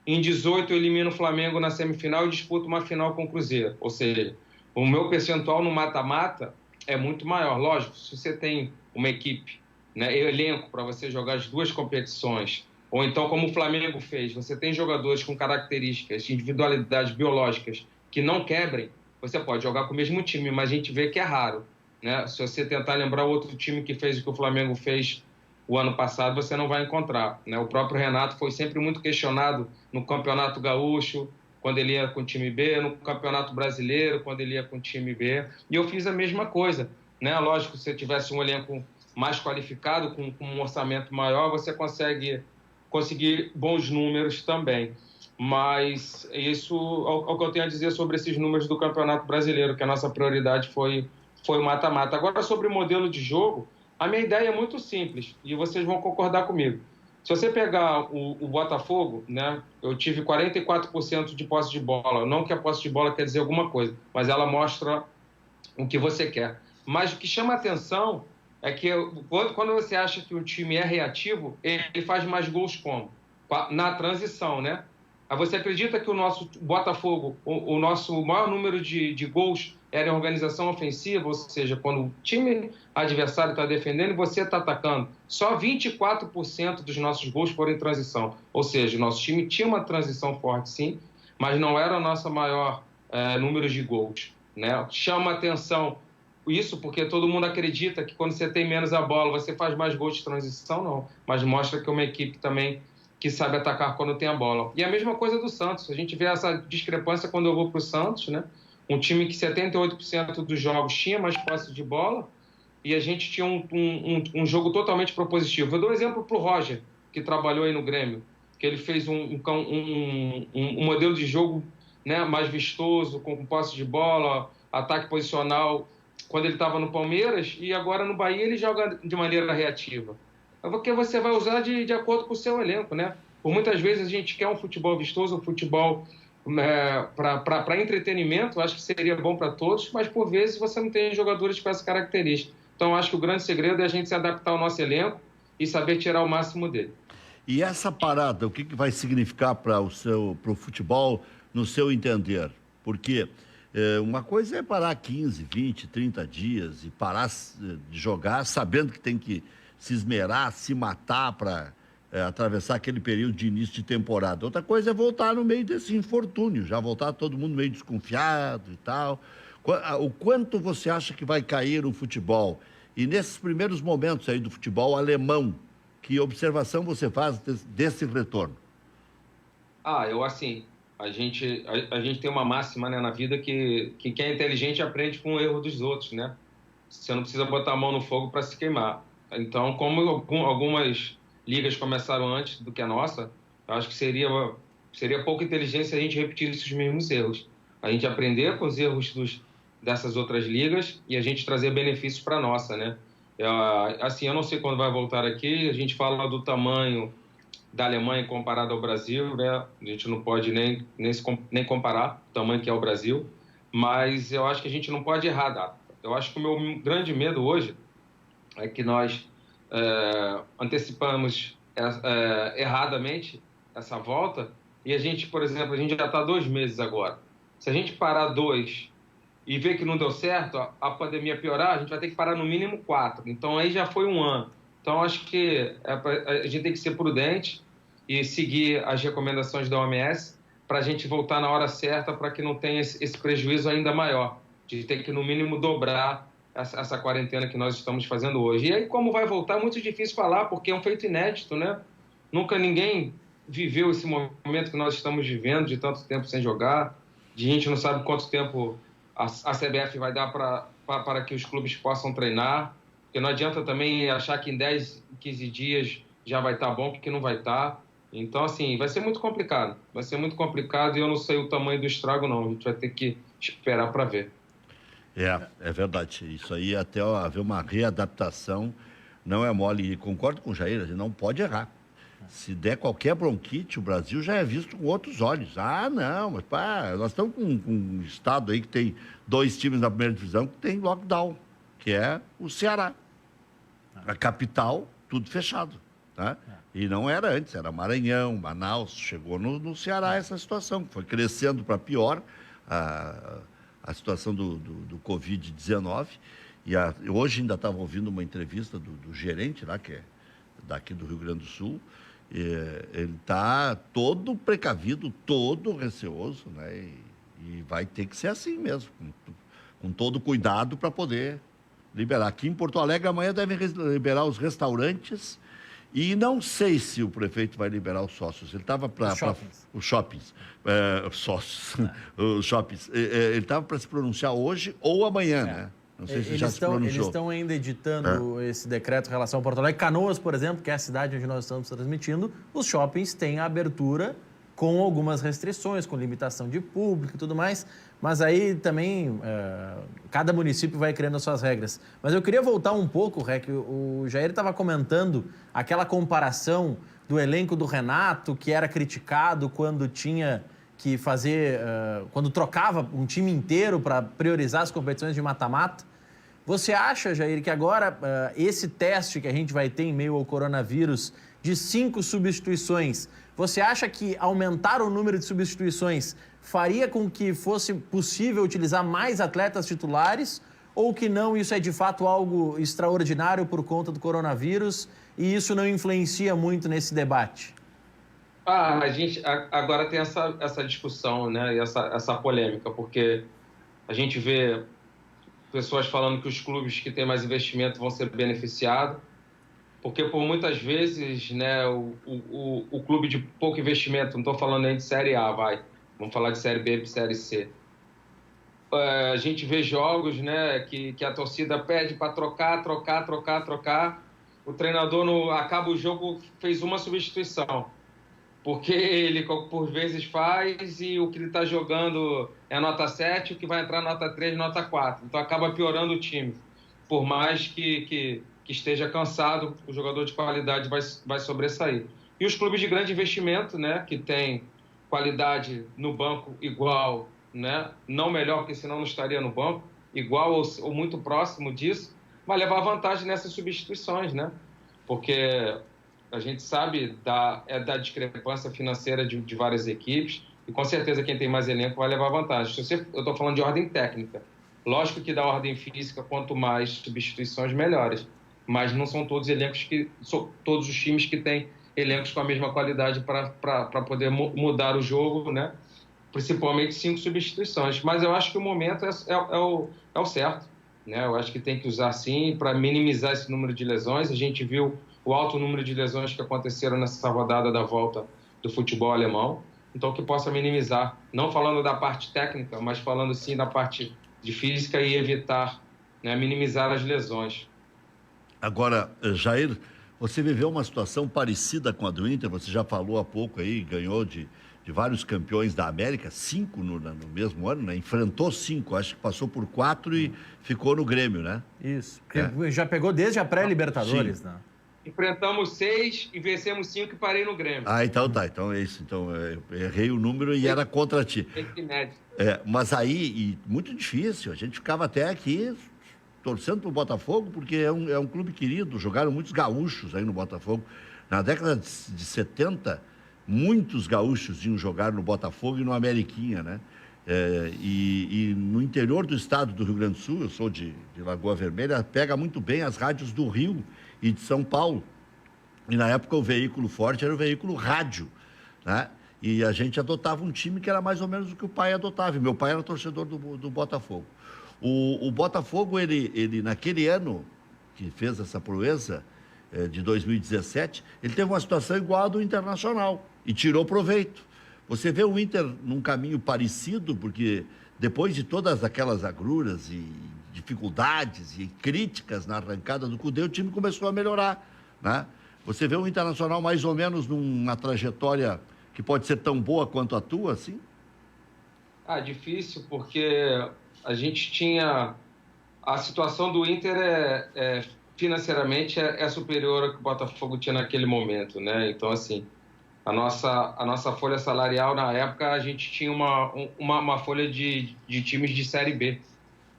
C: Em 18, eu elimino o Flamengo na semifinal e disputo uma final com o Cruzeiro. Ou seja, o meu percentual no mata-mata é muito maior. Lógico, se você tem uma equipe, né, elenco para você jogar as 2 competições, ou então como o Flamengo fez, você tem jogadores com características, individualidades biológicas que não quebrem, você pode jogar com o mesmo time, mas a gente vê que é raro. Né? Se você tentar lembrar outro time que fez o que o Flamengo fez o ano passado, você não vai encontrar. Né? O próprio Renato foi sempre muito questionado no Campeonato Gaúcho, quando ele ia com o time B, no Campeonato Brasileiro, quando ele ia com o time B. E eu fiz a mesma coisa. Né? Lógico, se você tivesse um elenco mais qualificado, com um orçamento maior, você conseguir bons números também. Mas isso é o que eu tenho a dizer sobre esses números do Campeonato Brasileiro, que a nossa prioridade foi o mata-mata. Agora, sobre o modelo de jogo, a minha ideia é muito simples, e vocês vão concordar comigo. Se você pegar o Botafogo, né, eu tive 44% de posse de bola. Não que a posse de bola quer dizer alguma coisa, mas ela mostra o que você quer. Mas o que chama a atenção é que quando você acha que o time é reativo, ele faz mais gols como? Na transição, né? Aí você acredita que o nosso Botafogo, o nosso maior número de gols era em organização ofensiva, ou seja, quando o time adversário está defendendo e você está atacando. Só 24% dos nossos gols foram em transição. Ou seja, o nosso time tinha uma transição forte, sim, mas não era o nosso maior número de gols. Né? Chama atenção isso porque todo mundo acredita que quando você tem menos a bola, você faz mais gols de transição, não. Mas mostra que é uma equipe também que sabe atacar quando tem a bola. E a mesma coisa do Santos. A gente vê essa discrepância quando eu vou para o Santos, né? Um time que 78% dos jogos tinha mais posse de bola e a gente tinha um jogo totalmente propositivo. Eu dou um exemplo para o Roger, que trabalhou aí no Grêmio, que ele fez um modelo de jogo, né, mais vistoso, com posse de bola, ataque posicional, quando ele estava no Palmeiras, e agora no Bahia ele joga de maneira reativa. É porque você vai usar de acordo com o seu elenco, né? Por muitas vezes a gente quer um futebol vistoso, um futebol para entretenimento, acho que seria bom para todos, mas por vezes você não tem jogadores com essa característica. Então acho que o grande segredo é a gente se adaptar ao nosso elenco e saber tirar o máximo dele.
A: E essa parada, o que vai significar para o futebol, no seu entender? Porque uma coisa é parar 15, 20, 30 dias e parar de jogar sabendo que tem que se esmerar, se matar para atravessar aquele período de início de temporada. Outra coisa é voltar no meio desse infortúnio, já voltar todo mundo meio desconfiado e tal. O quanto você acha que vai cair o futebol? E nesses primeiros momentos aí do futebol alemão, que observação você faz desse retorno?
C: Eu assim, a gente tem uma máxima, né, na vida que quem é inteligente aprende com o erro dos outros, né? Você não precisa botar a mão no fogo para se queimar. Então, como algumas ligas começaram antes do que a nossa, eu acho que seria pouca inteligência a gente repetir esses mesmos erros. A gente aprender com os erros dessas outras ligas e a gente trazer benefícios para a nossa, né? Assim, eu não sei quando vai voltar aqui, a gente fala do tamanho da Alemanha comparado ao Brasil, né? A gente não pode nem comparar o tamanho que é o Brasil, mas eu acho que a gente não pode errar a data. Eu acho que o meu grande medo hoje é que nós antecipamos erradamente essa volta e a gente, por exemplo, a gente já está 2 meses agora. Se a gente parar 2 e ver que não deu certo, a pandemia piorar, a gente vai ter que parar no mínimo 4. Então aí já foi 1 ano. Então, acho que a gente tem que ser prudente e seguir as recomendações da OMS para a gente voltar na hora certa para que não tenha esse prejuízo ainda maior, de ter que, no mínimo, dobrar essa quarentena que nós estamos fazendo hoje. E aí, como vai voltar, é muito difícil falar, porque é um feito inédito, né? Nunca ninguém viveu esse momento que nós estamos vivendo, de tanto tempo sem jogar, de a gente não sabe quanto tempo a CBF vai dar para que os clubes possam treinar, porque não adianta também achar que em 10, 15 dias já vai estar bom, porque não vai estar. Então, assim, vai ser muito complicado. Vai ser muito complicado e eu não sei o tamanho do estrago, não. A gente vai ter que esperar para ver.
A: É verdade. Isso aí, até haver uma readaptação, não é mole. E concordo com o Jair, a gente não pode errar. Se der qualquer bronquite, o Brasil já é visto com outros olhos. Ah, não, mas pá, nós estamos com um estado aí que tem 2 times na primeira divisão que tem lockdown, que é o Ceará. A capital, tudo fechado. Tá? E não era antes, era Maranhão, Manaus, chegou no Ceará essa situação, foi crescendo para pior a situação do Covid-19. E hoje ainda estava ouvindo uma entrevista do gerente lá, que é daqui do Rio Grande do Sul. Ele está todo precavido, todo receoso, né? E vai ter que ser assim mesmo, com todo cuidado para poder liberar. Aqui em Porto Alegre amanhã devem liberar os restaurantes e não sei se o prefeito vai liberar os sócios. Ele estava para os shoppings, sócios, os shoppings. Ele estava para se pronunciar hoje ou amanhã, né? Não sei se já se pronunciou.
B: Eles estão ainda editando esse decreto em relação ao Porto Alegre. Canoas, por exemplo, que é a cidade onde nós estamos transmitindo, os shoppings têm a abertura com algumas restrições, com limitação de público e tudo mais, mas aí também cada município vai criando as suas regras. Mas eu queria voltar um pouco, Rec, o Jair estava comentando aquela comparação do elenco do Renato, que era criticado quando tinha que fazer, quando trocava um time inteiro para priorizar as competições de mata-mata. Você acha, Jair, que agora esse teste que a gente vai ter em meio ao coronavírus de 5 substituições, você acha que aumentar o número de substituições faria com que fosse possível utilizar mais atletas titulares ou que não, isso é de fato algo extraordinário por conta do coronavírus e isso não influencia muito nesse debate?
C: A gente agora tem essa discussão, né, e essa polêmica, porque a gente vê pessoas falando que os clubes que têm mais investimento vão ser beneficiados, porque por muitas vezes, né, o clube de pouco investimento, não estou falando nem de Série A, vamos falar de Série B e Série C. A gente vê jogos, né, que a torcida pede para trocar. O treinador, acaba o jogo, fez uma substituição, porque ele, por vezes, faz e o que ele está jogando é nota 7, o que vai entrar nota 3, nota 4. Então, acaba piorando o time. Por mais que esteja cansado, o jogador de qualidade vai sobressair. E os clubes de grande investimento, né, que tem qualidade no banco igual, né, não melhor, porque senão não estaria no banco, igual ou muito próximo disso, vai levar vantagem nessas substituições, né? Porque a gente sabe da discrepância financeira de várias equipes e com certeza quem tem mais elenco vai levar vantagem. Eu estou falando de ordem técnica. Lógico que da ordem física, quanto mais substituições, melhores. Mas não são todos todos os times que têm elencos com a mesma qualidade para poder mudar o jogo, né? Principalmente 5 substituições. Mas eu acho que o momento é o certo, né? Eu acho que tem que usar sim para minimizar esse número de lesões. A gente viu o alto número de lesões que aconteceram nessa rodada da volta do futebol alemão. Então, que possa minimizar, não falando da parte técnica, mas falando sim da parte de física e evitar, né, minimizar as lesões.
A: Agora, Jair, você viveu uma situação parecida com a do Inter, você já falou há pouco aí, ganhou de vários campeões da América, 5 no mesmo ano, né? Enfrentou 5, acho que passou por 4 e ficou no Grêmio, né?
B: Isso, já pegou desde a pré-Libertadores, né?
C: Enfrentamos 6 e vencemos 5 e parei no Grêmio.
A: Então tá, então é isso. Então eu errei o número e era contra ti. Mas aí, muito difícil, a gente ficava até aqui torcendo pro Botafogo, porque é um clube querido, jogaram muitos gaúchos aí no Botafogo. Na década de 70, muitos gaúchos iam jogar no Botafogo e no Ameriquinha, né? E no interior do estado do Rio Grande do Sul, eu sou de Lagoa Vermelha, pega muito bem as rádios do Rio e de São Paulo. E na época o veículo forte era o veículo rádio, né? E a gente adotava um time que era mais ou menos o que o pai adotava. E meu pai era torcedor do Botafogo. O Botafogo, ele naquele ano que fez essa proeza, de 2017, ele teve uma situação igual à do Internacional e tirou proveito. Você vê o Inter num caminho parecido, porque depois de todas aquelas agruras e dificuldades e críticas na arrancada do Cudê, o time começou a melhorar, né? Você vê o Internacional mais ou menos numa trajetória que pode ser tão boa quanto a tua, assim?
C: Difícil, porque a gente tinha... A situação do Inter financeiramente é superior ao que o Botafogo tinha naquele momento, né? Então, assim, a nossa folha salarial, na época, a gente tinha uma folha de times de Série B,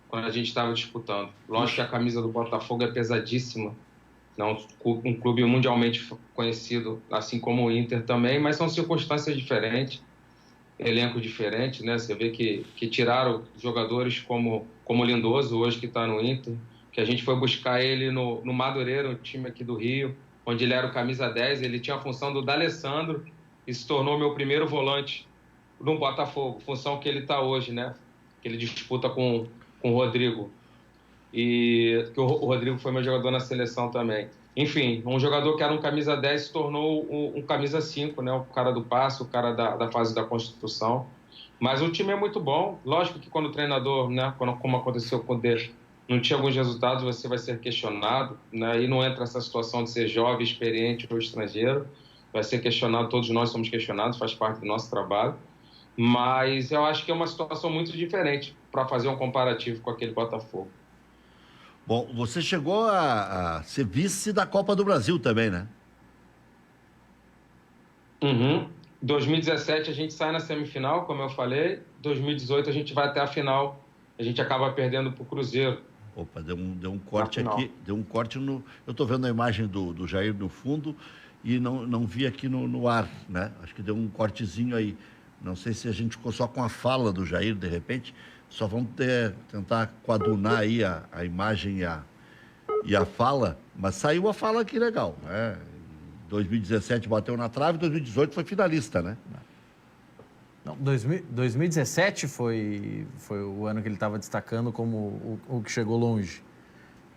C: quando a gente estava disputando. Lógico que a camisa do Botafogo é pesadíssima, não, um clube mundialmente conhecido, assim como o Inter também, mas são circunstâncias diferentes, elenco diferente, né? Você vê que tiraram jogadores como o Lindoso, hoje que está no Inter, que a gente foi buscar ele no Madureira, um time aqui do Rio, onde ele era o camisa 10, ele tinha a função do D'Alessandro e se tornou meu primeiro volante no Botafogo, função que ele está hoje, né? Que ele disputa com o Rodrigo. E que o Rodrigo foi meu jogador na seleção também. Enfim, um jogador que era um camisa 10 se tornou um camisa 5, né? O cara do passe, o cara da fase da construção. Mas o time é muito bom. Lógico que quando o treinador, né? Como aconteceu com o Dê, não tinha alguns resultados, você vai ser questionado, né? E não entra essa situação de ser jovem, experiente ou estrangeiro. Vai ser questionado, todos nós somos questionados, faz parte do nosso trabalho. Mas eu acho que é uma situação muito diferente para fazer um comparativo com aquele Botafogo.
A: Bom, você chegou a ser vice da Copa do Brasil também, né?
C: 2017 a gente sai na semifinal, como eu falei. 2018 a gente vai até a final. A gente acaba perdendo para o Cruzeiro.
A: Opa, deu um corte aqui. Deu um corte no... Eu estou vendo a imagem do Jair no fundo e não vi aqui no ar, né? Acho que deu um cortezinho aí. Não sei se a gente ficou só com a fala do Jair, de repente. Só vamos tentar coadunar aí a imagem e a fala, mas saiu a fala aqui legal, né? 2017 bateu na trave, 2018 foi finalista, né?
B: Não, 2017 foi o ano que ele estava destacando como o que chegou longe.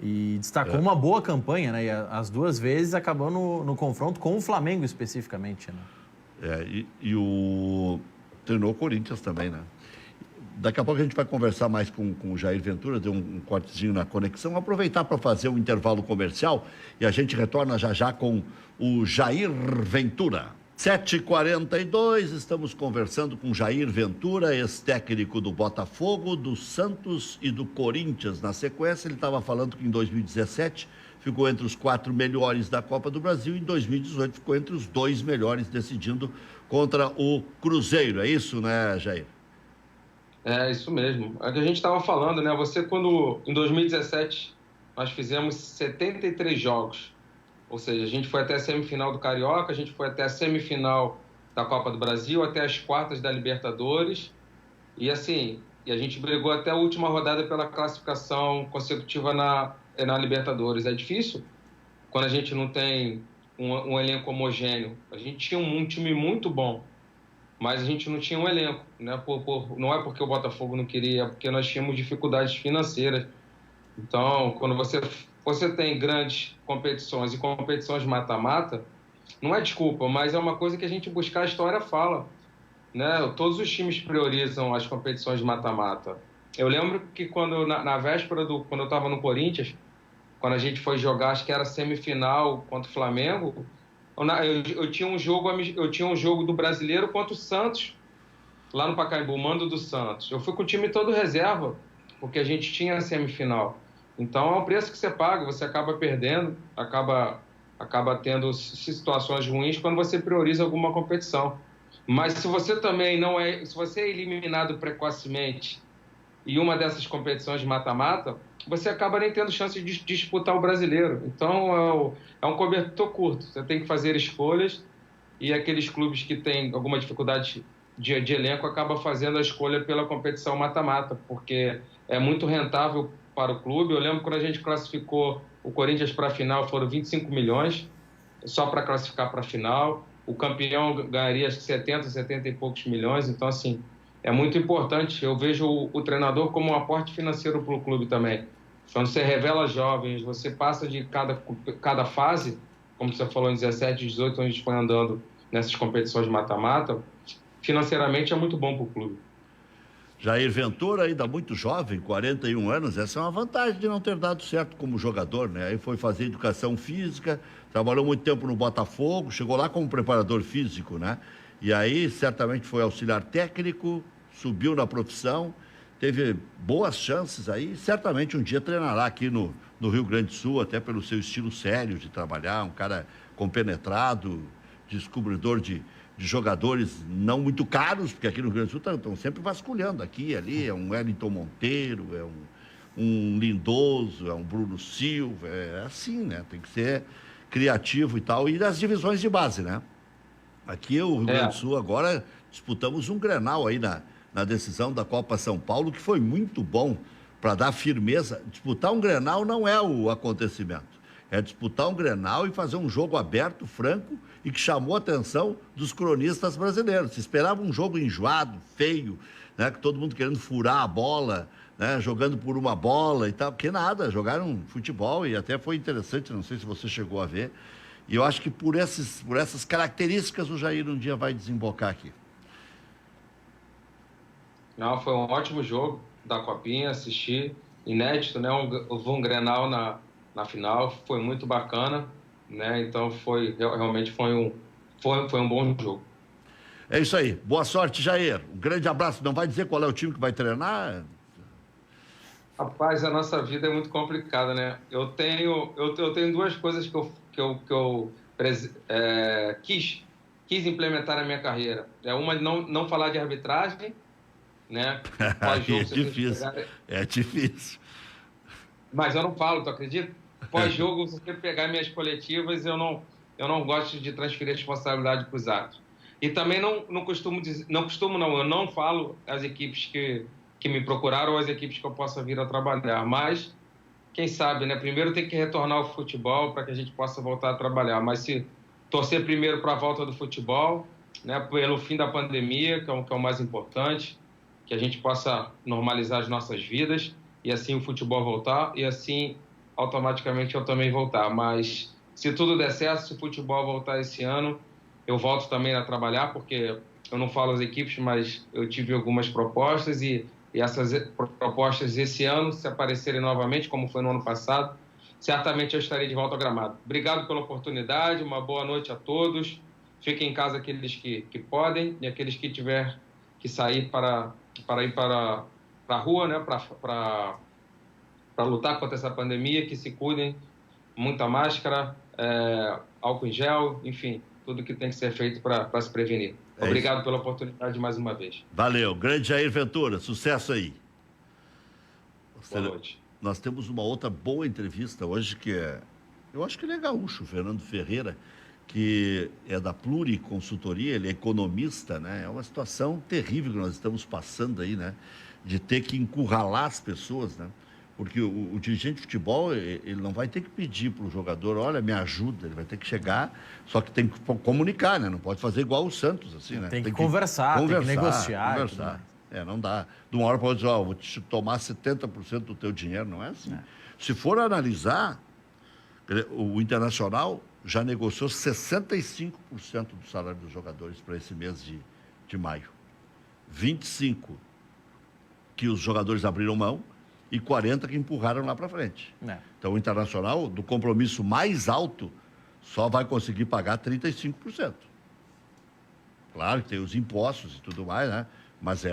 B: E destacou uma boa campanha, né? E as duas vezes acabou no confronto com o Flamengo especificamente, né?
A: E o treinou o Corinthians também, né? Daqui a pouco a gente vai conversar mais com o Jair Ventura, deu um cortezinho na conexão. Aproveitar para fazer um intervalo comercial e a gente retorna já com o Jair Ventura. 7h42, estamos conversando com Jair Ventura, ex-técnico do Botafogo, do Santos e do Corinthians. Na sequência, ele estava falando que em 2017 ficou entre os 4 melhores da Copa do Brasil e em 2018 ficou entre os 2 melhores, decidindo contra o Cruzeiro. É isso, né, Jair?
C: É isso mesmo. É que a gente estava falando, né? Quando em 2017 nós fizemos 73 jogos, ou seja, a gente foi até a semifinal do Carioca, a gente foi até a semifinal da Copa do Brasil, até as quartas da Libertadores, e assim, a gente brigou até a última rodada pela classificação consecutiva na Libertadores. É difícil quando a gente não tem um elenco homogêneo. A gente tinha um time muito bom, mas a gente não tinha um elenco, né? Não é porque o Botafogo não queria, é porque nós tínhamos dificuldades financeiras. Então, quando você tem grandes competições e competições mata-mata, não é desculpa, mas é uma coisa que a gente buscar, a história fala, né? Todos os times priorizam as competições de mata-mata. Eu lembro que quando na véspera quando eu estava no Corinthians, quando a gente foi jogar, acho que era semifinal contra o Flamengo, eu tinha um jogo do Brasileiro contra o Santos, lá no Pacaembu, mando do Santos. Eu fui com o time todo reserva, porque a gente tinha a semifinal. Então, é um preço que você paga, você acaba perdendo, acaba tendo situações ruins quando você prioriza alguma competição. Mas se você também se você é eliminado precocemente em uma dessas competições de mata-mata, você acaba nem tendo chance de disputar o Brasileiro. Então, é um cobertor curto. Você tem que fazer escolhas e aqueles clubes que têm alguma dificuldade de elenco acaba fazendo a escolha pela competição mata-mata, porque é muito rentável para o clube. Eu lembro quando a gente classificou o Corinthians para a final, foram 25 milhões só para classificar para a final. O campeão ganharia acho que 70 e poucos milhões. Então, assim, é muito importante. Eu vejo o treinador como um aporte financeiro para o clube também. Quando você revela jovens, você passa de cada fase, como você falou em 17, 18, onde a gente foi andando nessas competições mata-mata, financeiramente é muito bom para o clube.
A: Jair Ventura, ainda muito jovem, 41 anos, essa é uma vantagem de não ter dado certo como jogador, né? Aí foi fazer educação física, trabalhou muito tempo no Botafogo, chegou lá como preparador físico, né? E aí certamente foi auxiliar técnico, subiu na profissão, teve boas chances aí, certamente um dia treinará aqui no Rio Grande do Sul, até pelo seu estilo sério de trabalhar, um cara compenetrado, descobridor de jogadores não muito caros, porque aqui no Rio Grande do Sul estão sempre vasculhando aqui e ali, é um Wellington Monteiro, é um Lindoso, é um Bruno Silva, é assim, né? Tem que ser criativo e tal, e das divisões de base, né? Aqui o Rio Grande do Sul agora disputamos um Grenal aí na decisão da Copa São Paulo, que foi muito bom para dar firmeza. Disputar um Grenal não é o acontecimento, é disputar um Grenal e fazer um jogo aberto, franco, e que chamou a atenção dos cronistas brasileiros. Se esperava um jogo enjoado, feio, né, que todo mundo querendo furar a bola, né, jogando por uma bola e tal, que nada, jogaram futebol e até foi interessante, não sei se você chegou a ver. E eu acho que por essas características o Jair um dia vai desembocar aqui.
C: Não, foi um ótimo jogo da Copinha, assisti, inédito, né? Um Grenal na final, foi muito bacana, né? Então realmente foi um bom jogo.
A: É isso aí. Boa sorte, Jair. Um grande abraço. Não vai dizer qual é o time que vai treinar?
C: Rapaz, a nossa vida é muito complicada, né? Eu tenho duas coisas que eu quis implementar na minha carreira. Uma, não falar de arbitragem, né?
A: É difícil. É difícil.
C: Mas eu não falo, tu acredita? Pós-jogo, se você pegar minhas coletivas, eu não gosto de transferir responsabilidade para os árbitros. E também não costumo dizer, eu não falo as equipes que me procuraram ou as equipes que eu possa vir a trabalhar. Mas, quem sabe, né? Primeiro tem que retornar ao futebol para que a gente possa voltar a trabalhar. Mas se torcer primeiro para a volta do futebol, né? Pelo fim da pandemia, que é o mais importante, que a gente possa normalizar as nossas vidas e assim o futebol voltar e assim automaticamente eu também voltar. Mas se tudo der certo, se o futebol voltar esse ano, eu volto também a trabalhar, porque eu não falo as equipes, mas eu tive algumas propostas e essas propostas esse ano, se aparecerem novamente, como foi no ano passado, certamente eu estarei de volta ao gramado. Obrigado pela oportunidade, uma boa noite a todos. Fiquem em casa aqueles que podem e aqueles que tiver que sair para ir para a rua, né, para lutar contra essa pandemia, que se cuidem, muita máscara, álcool em gel, enfim, tudo que tem que ser feito para se prevenir. Obrigado pela oportunidade mais uma vez.
A: Valeu. Grande Jair Ventura. Sucesso aí.
C: Boa noite.
A: Nós temos uma outra boa entrevista hoje que eu acho que ele é gaúcho, Fernando Ferreira, que é da Pluri Consultoria, ele é economista, né? É uma situação terrível que nós estamos passando aí, né? De ter que encurralar as pessoas, né? Porque o dirigente de futebol, ele não vai ter que pedir para o jogador, olha, me ajuda, ele vai ter que chegar, só que tem que comunicar, né? Não pode fazer igual o Santos, assim, né?
B: Tem que conversar, tem que negociar.
A: Conversar. Não dá. De uma hora para outra, vou te tomar 70% do teu dinheiro, não é assim. Se for analisar, o Internacional já negociou 65% do salário dos jogadores para esse mês de maio. 25% que os jogadores abriram mão e 40% que empurraram lá para frente. Então, o Internacional, do compromisso mais alto, só vai conseguir pagar 35%. Claro que tem os impostos e tudo mais, né? Mas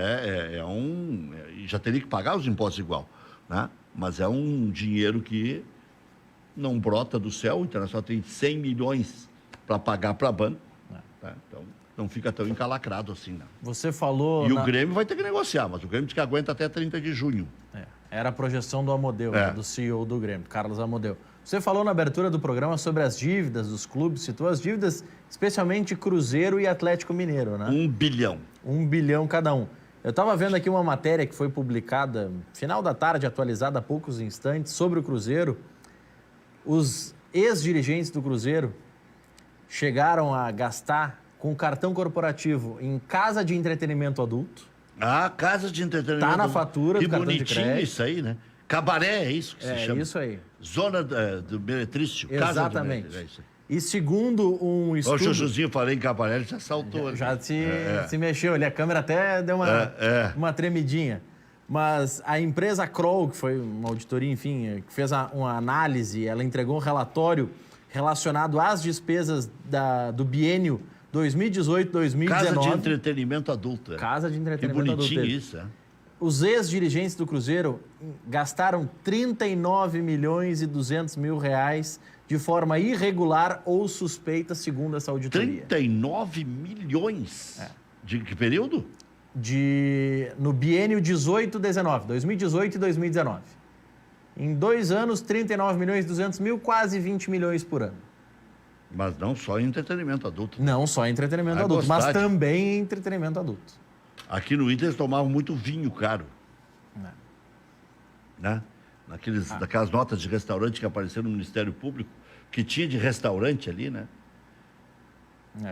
A: já teria que pagar os impostos igual, né? Mas é um dinheiro que não brota do céu. O Internacional tem 100 milhões para pagar para banco, tá? Então não fica tão encalacrado assim, né?
B: Você falou...
A: E o Grêmio vai ter que negociar, mas o Grêmio diz que aguenta até 30 de junho.
B: Era a projeção do Amodeu, né? Do CEO do Grêmio, Carlos Amodeu. Você falou na abertura do programa sobre as dívidas dos clubes, citou as dívidas, especialmente Cruzeiro e Atlético Mineiro, né?
A: 1 bilhão.
B: 1 bilhão cada um. Eu estava vendo aqui uma matéria que foi publicada, final da tarde, atualizada há poucos instantes, sobre o Cruzeiro. Os ex-dirigentes do Cruzeiro chegaram a gastar com cartão corporativo em casa de entretenimento adulto.
A: Ah, casa de entretenimento.
B: Tá na fatura do cartão de crédito.
A: Que bonitinho isso aí, né? Cabaré, é isso que se chama?
B: É isso aí.
A: Zona do Meretrício.
B: Exatamente.
A: Casa do Meretrício.
B: E segundo um estudo...
A: O Jujuzinho, falei em cabaré, ele já saltou.
B: Já se mexeu ali, a câmera até deu uma tremidinha. Mas a empresa Kroll, que foi uma auditoria, enfim, que fez uma análise, ela entregou um relatório relacionado às despesas do biênio 2018-2019.
A: Casa de entretenimento adulto.
B: Casa de entretenimento adulto.
A: Que bonitinho isso, é.
B: Os ex-dirigentes do Cruzeiro gastaram 39 milhões e 200 mil reais de forma irregular ou suspeita, segundo essa auditoria.
A: 39 milhões? De que período?
B: No biênio 18-19, 2018 e 2019. Em 2 anos, 39 milhões e 200 mil, quase 20 milhões por ano.
A: Mas não só em entretenimento adulto.
B: Não só em entretenimento adulto, mas também em entretenimento adulto.
A: Aqui no Inter eles tomavam muito vinho caro. Né? Daquelas notas de restaurante que apareceram no Ministério Público, que tinha de restaurante ali, né?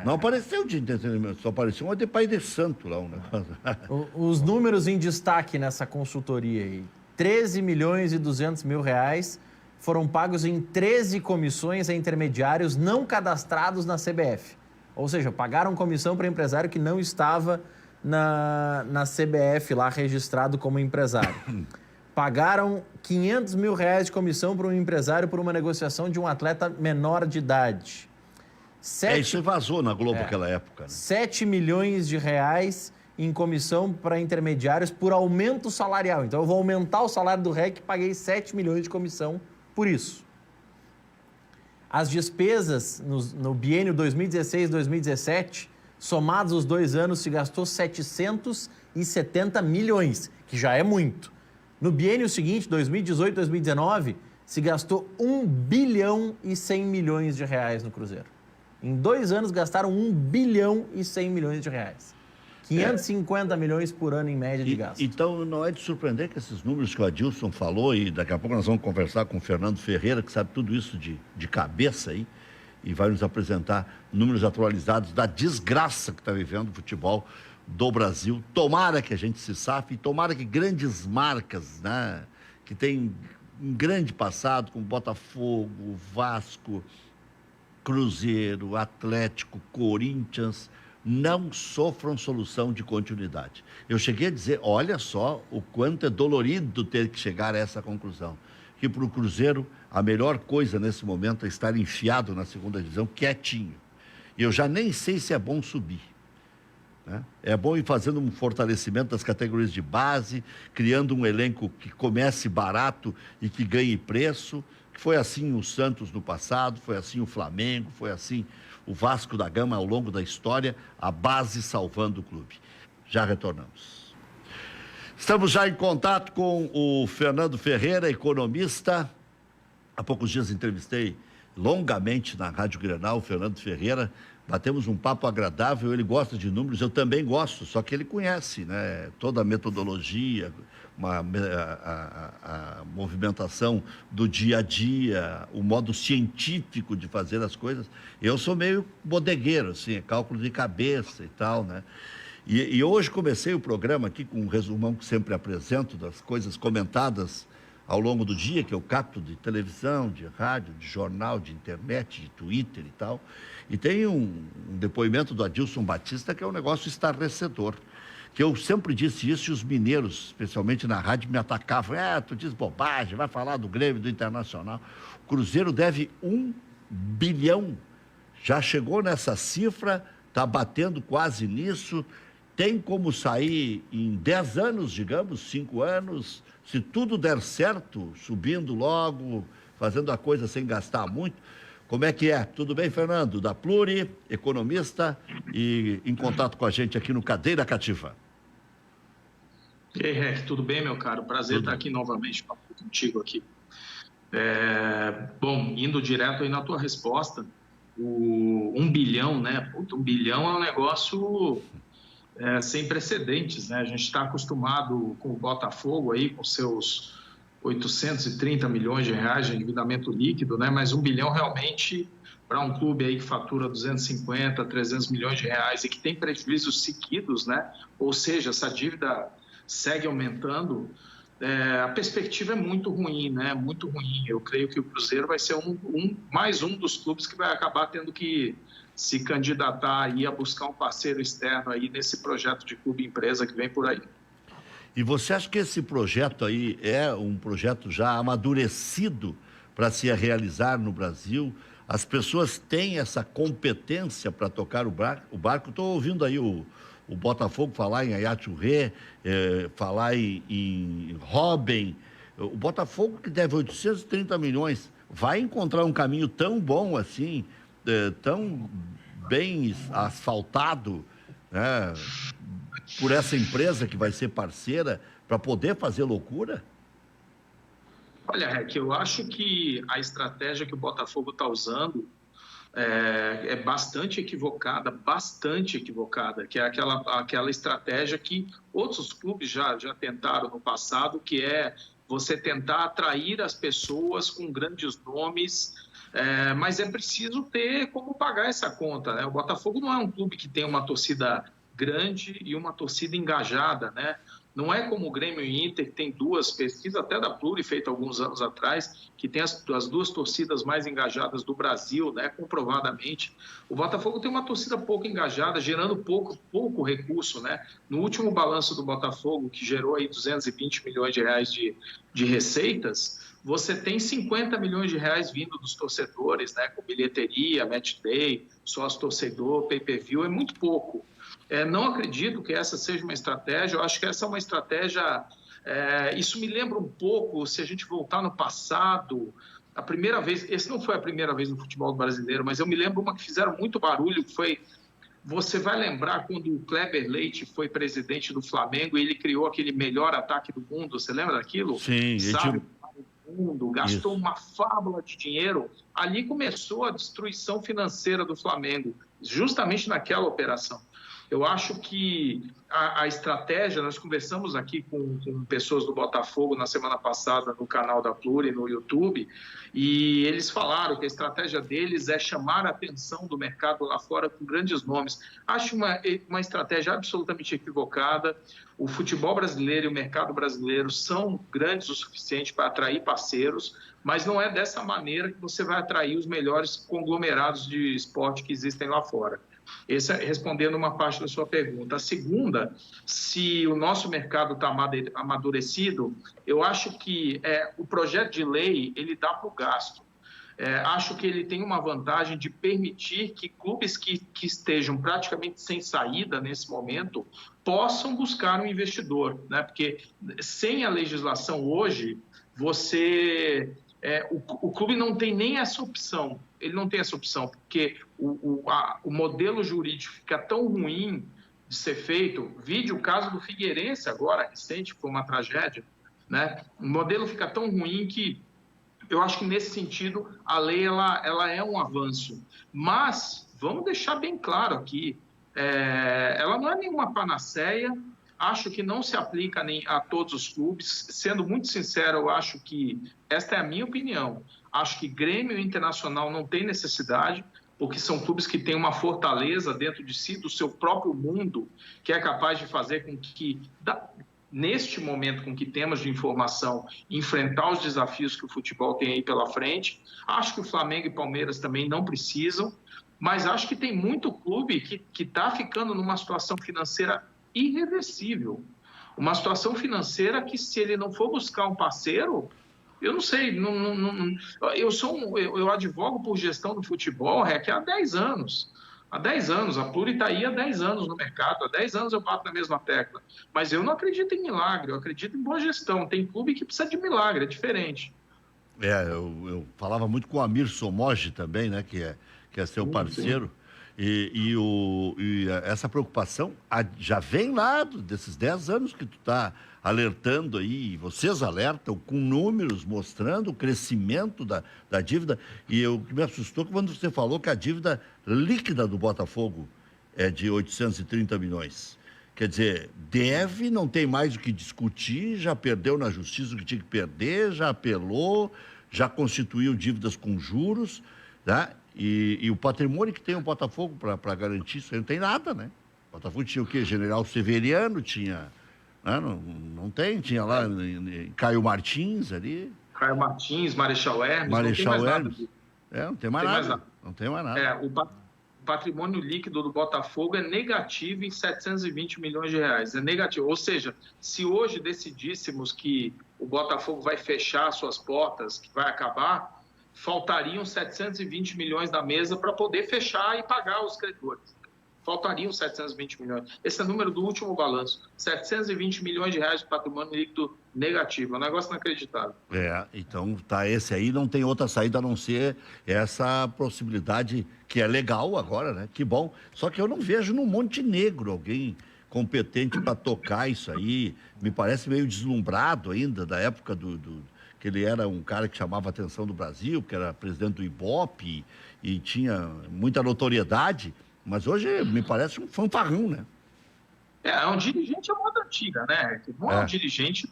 A: Não apareceu de entretenimento, só apareceu uma de Pai de Santo lá. Um negócio.
B: Os números em destaque nessa consultoria aí, 13 milhões e 200 mil reais foram pagos em 13 comissões a intermediários não cadastrados na CBF. Ou seja, pagaram comissão para empresário que não estava na CBF lá registrado como empresário. Pagaram 500 mil reais de comissão para um empresário por uma negociação de um atleta menor de idade.
A: Isso vazou na Globo naquela época. Né? 7
B: milhões de reais em comissão para intermediários por aumento salarial. Então, eu vou aumentar o salário do REC e paguei 7 milhões de comissão por isso. As despesas no biênio 2016-2017, somados os 2 anos, se gastou 770 milhões, que já é muito. No biênio seguinte, 2018-2019, se gastou 1 bilhão e 100 milhões de reais no Cruzeiro. Em 2 anos, gastaram 1 bilhão e 100 milhões de reais. 550 milhões por ano, em média, de gasto.
A: Então, não é de surpreender que esses números que o Adilson falou, e daqui a pouco nós vamos conversar com o Fernando Ferreira, que sabe tudo isso de cabeça aí, e vai nos apresentar números atualizados da desgraça que está vivendo o futebol do Brasil. Tomara que a gente se safe, tomara que grandes marcas, né, que têm um grande passado, como Botafogo, Vasco, Cruzeiro, Atlético, Corinthians, não sofram solução de continuidade. Eu cheguei a dizer, olha só o quanto é dolorido ter que chegar a essa conclusão, que para o Cruzeiro a melhor coisa nesse momento é estar enfiado na segunda divisão, quietinho. E eu já nem sei se é bom subir. Né? É bom ir fazendo um fortalecimento das categorias de base, criando um elenco que comece barato e que ganhe preço, que foi assim o Santos no passado, foi assim o Flamengo, foi assim o Vasco da Gama ao longo da história, a base salvando o clube. Já retornamos. Estamos já em contato com o Fernando Ferreira, economista. Há poucos dias entrevistei longamente na Rádio Grenal o Fernando Ferreira. Batemos um papo agradável, ele gosta de números, eu também gosto, só que ele conhece, né, toda a metodologia, a movimentação do dia a dia, o modo científico de fazer as coisas. Eu sou meio bodegueiro, assim, cálculo de cabeça e tal, né? E hoje comecei o programa aqui com um resumão que sempre apresento das coisas comentadas ao longo do dia, que eu capto de televisão, de rádio, de jornal, de internet, de Twitter e tal. E tem um depoimento do Adilson Batista que é um negócio estarrecedor. Que eu sempre disse isso e os mineiros, especialmente na rádio, me atacavam. Tu diz bobagem, vai falar do Grêmio, do Internacional. O Cruzeiro deve 1 bilhão. Já chegou nessa cifra, está batendo quase nisso. Tem como sair em 10 anos, digamos, 5 anos, se tudo der certo, subindo logo, fazendo a coisa sem gastar muito. Como é que é? Tudo bem, Fernando? Da Pluri, economista e em contato com a gente aqui no Cadeira Cativa.
D: E aí, Rec, tudo bem, meu caro? Prazer estar aqui novamente contigo aqui. Bom, indo direto aí na tua resposta, o 1 bilhão, né? 1 bilhão é um negócio sem precedentes, né? A gente está acostumado com o Botafogo aí, com seus 830 milhões de reais de endividamento líquido, né? Mas 1 bilhão realmente, para um clube aí que fatura 250, 300 milhões de reais e que tem prejuízos seguidos, né? Ou seja, essa dívida segue aumentando, a perspectiva é muito ruim, né? Muito ruim. Eu creio que o Cruzeiro vai ser mais um dos clubes que vai acabar tendo que se candidatar aí a buscar um parceiro externo aí nesse projeto de clube-empresa que vem por aí.
A: E você acha que esse projeto aí é um projeto já amadurecido para se realizar no Brasil? As pessoas têm essa competência para tocar o barco? Estou ouvindo aí o Botafogo falar em Ayaturé, falar em Robben. O Botafogo, que deve 830 milhões, vai encontrar um caminho tão bom assim, tão bem asfaltado, né, por essa empresa que vai ser parceira, para poder fazer loucura?
D: Olha, Rec, eu acho que a estratégia que o Botafogo está usando é bastante equivocada, que é aquela estratégia que outros clubes já tentaram no passado, que é você tentar atrair as pessoas com grandes nomes, mas é preciso ter como pagar essa conta, né? O Botafogo não é um clube que tem uma torcida grande e uma torcida engajada, né? Não é como o Grêmio e Inter, que tem duas pesquisas, até da Pluri, feita alguns anos atrás, que tem as duas torcidas mais engajadas do Brasil, né, comprovadamente. O Botafogo tem uma torcida pouco engajada, gerando pouco recurso, né? No último balanço do Botafogo, que gerou aí 220 milhões de reais de receitas, você tem 50 milhões de reais vindo dos torcedores, né, com bilheteria, match day, sócio-torcedor, pay-per-view, é muito pouco. Não acredito que essa seja uma estratégia, eu acho que essa é uma estratégia, isso me lembra um pouco, se a gente voltar no passado, a primeira vez, esse não foi a primeira vez no futebol brasileiro, mas eu me lembro uma que fizeram muito barulho, que foi, você vai lembrar quando o Kleber Leite foi presidente do Flamengo e ele criou aquele melhor ataque do mundo, você lembra daquilo?
A: Sim.
D: Mundo, gastou uma fábula de dinheiro, ali começou a destruição financeira do Flamengo, justamente naquela operação. Eu acho que a estratégia, nós conversamos aqui com pessoas do Botafogo na semana passada no canal da Pluri, no YouTube, e eles falaram que a estratégia deles é chamar a atenção do mercado lá fora com grandes nomes. Acho uma estratégia absolutamente equivocada. O futebol brasileiro e o mercado brasileiro são grandes o suficiente para atrair parceiros, mas não é dessa maneira que você vai atrair os melhores conglomerados de esporte que existem lá fora. Esse é respondendo uma parte da sua pergunta. A segunda, se o nosso mercado está amadurecido, eu acho que o projeto de lei ele dá para o gasto. Acho que ele tem uma vantagem de permitir que clubes que estejam praticamente sem saída nesse momento possam buscar um investidor, né? Porque sem a legislação hoje, o clube não tem nem essa opção. Ele não tem essa opção, porque o modelo jurídico fica tão ruim de ser feito. Vide o caso do Figueirense agora, recente, que foi uma tragédia, né? O modelo fica tão ruim que eu acho que, nesse sentido, a lei ela é um avanço. Mas, vamos deixar bem claro aqui, ela não é nenhuma panaceia, acho que não se aplica nem a todos os clubes. Sendo muito sincero, eu acho que, esta é a minha opinião, acho que Grêmio e Internacional não tem necessidade, porque são clubes que têm uma fortaleza dentro de si, do seu próprio mundo, que é capaz de fazer com que, neste momento com que temos de informação, enfrentar os desafios que o futebol tem aí pela frente. Acho que o Flamengo e Palmeiras também não precisam, mas acho que tem muito clube que está ficando numa situação financeira irreversível. Uma situação financeira que, se ele não for buscar um parceiro, eu não sei, eu advogo por gestão do futebol, há 10 anos. Há 10 anos, a Pluri está aí há 10 anos no mercado, há 10 anos eu bato na mesma tecla. Mas eu não acredito em milagre, eu acredito em boa gestão. Tem clube que precisa de milagre, é diferente.
A: Eu falava muito com o Amir Somoge também, né, que é seu parceiro. Essa preocupação já vem lá desses 10 anos que tu está alertando aí, vocês alertam com números mostrando o crescimento da dívida. E o que me assustou quando você falou que a dívida líquida do Botafogo é de 830 milhões. Quer dizer, não tem mais o que discutir, já perdeu na justiça o que tinha que perder, já apelou, já constituiu dívidas com juros, né? E o patrimônio que tem o Botafogo para garantir isso aí não tem nada, né? O Botafogo tinha o quê? General Severiano, tinha... Né? Não tem, tinha lá Caio Martins ali.
D: Caio Martins, Marechal Hermes,
A: Marechal Hermes. Não tem mais nada. Não tem mais nada.
D: O patrimônio líquido do Botafogo é negativo em 720 milhões de reais. É negativo. Ou seja, se hoje decidíssemos que o Botafogo vai fechar suas portas, que vai acabar, faltariam 720 milhões da mesa para poder fechar e pagar os credores. Faltariam 720 milhões. Esse é o número do último balanço. 720 milhões de reais de patrimônio líquido negativo. É um negócio inacreditável.
A: Então esse aí não tem outra saída a não ser essa possibilidade que é legal agora, né? Que bom. Só que eu não vejo no Montenegro alguém competente para tocar isso aí. Me parece meio deslumbrado ainda da época que ele era um cara que chamava a atenção do Brasil, que era presidente do Ibope e tinha muita notoriedade. Mas hoje me parece um fanfarrão, né?
D: É um dirigente à moda antiga, né? Não é um dirigente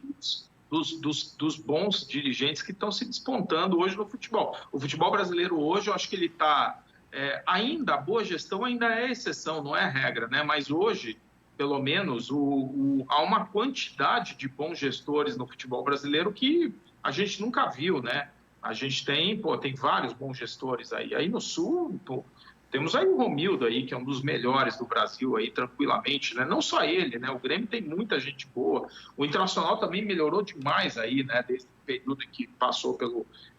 D: dos bons dirigentes que estão se despontando hoje no futebol. O futebol brasileiro hoje, eu acho que ele está... ainda, a boa gestão ainda é exceção, não é regra, né? Mas hoje, pelo menos, há uma quantidade de bons gestores no futebol brasileiro que a gente nunca viu, né? A gente tem vários bons gestores aí. Aí no Sul, temos aí o Romildo aí, que é um dos melhores do Brasil aí, tranquilamente, né? Não só ele, né? O Grêmio tem muita gente boa. O Internacional também melhorou demais aí, né? Desde o período em que passou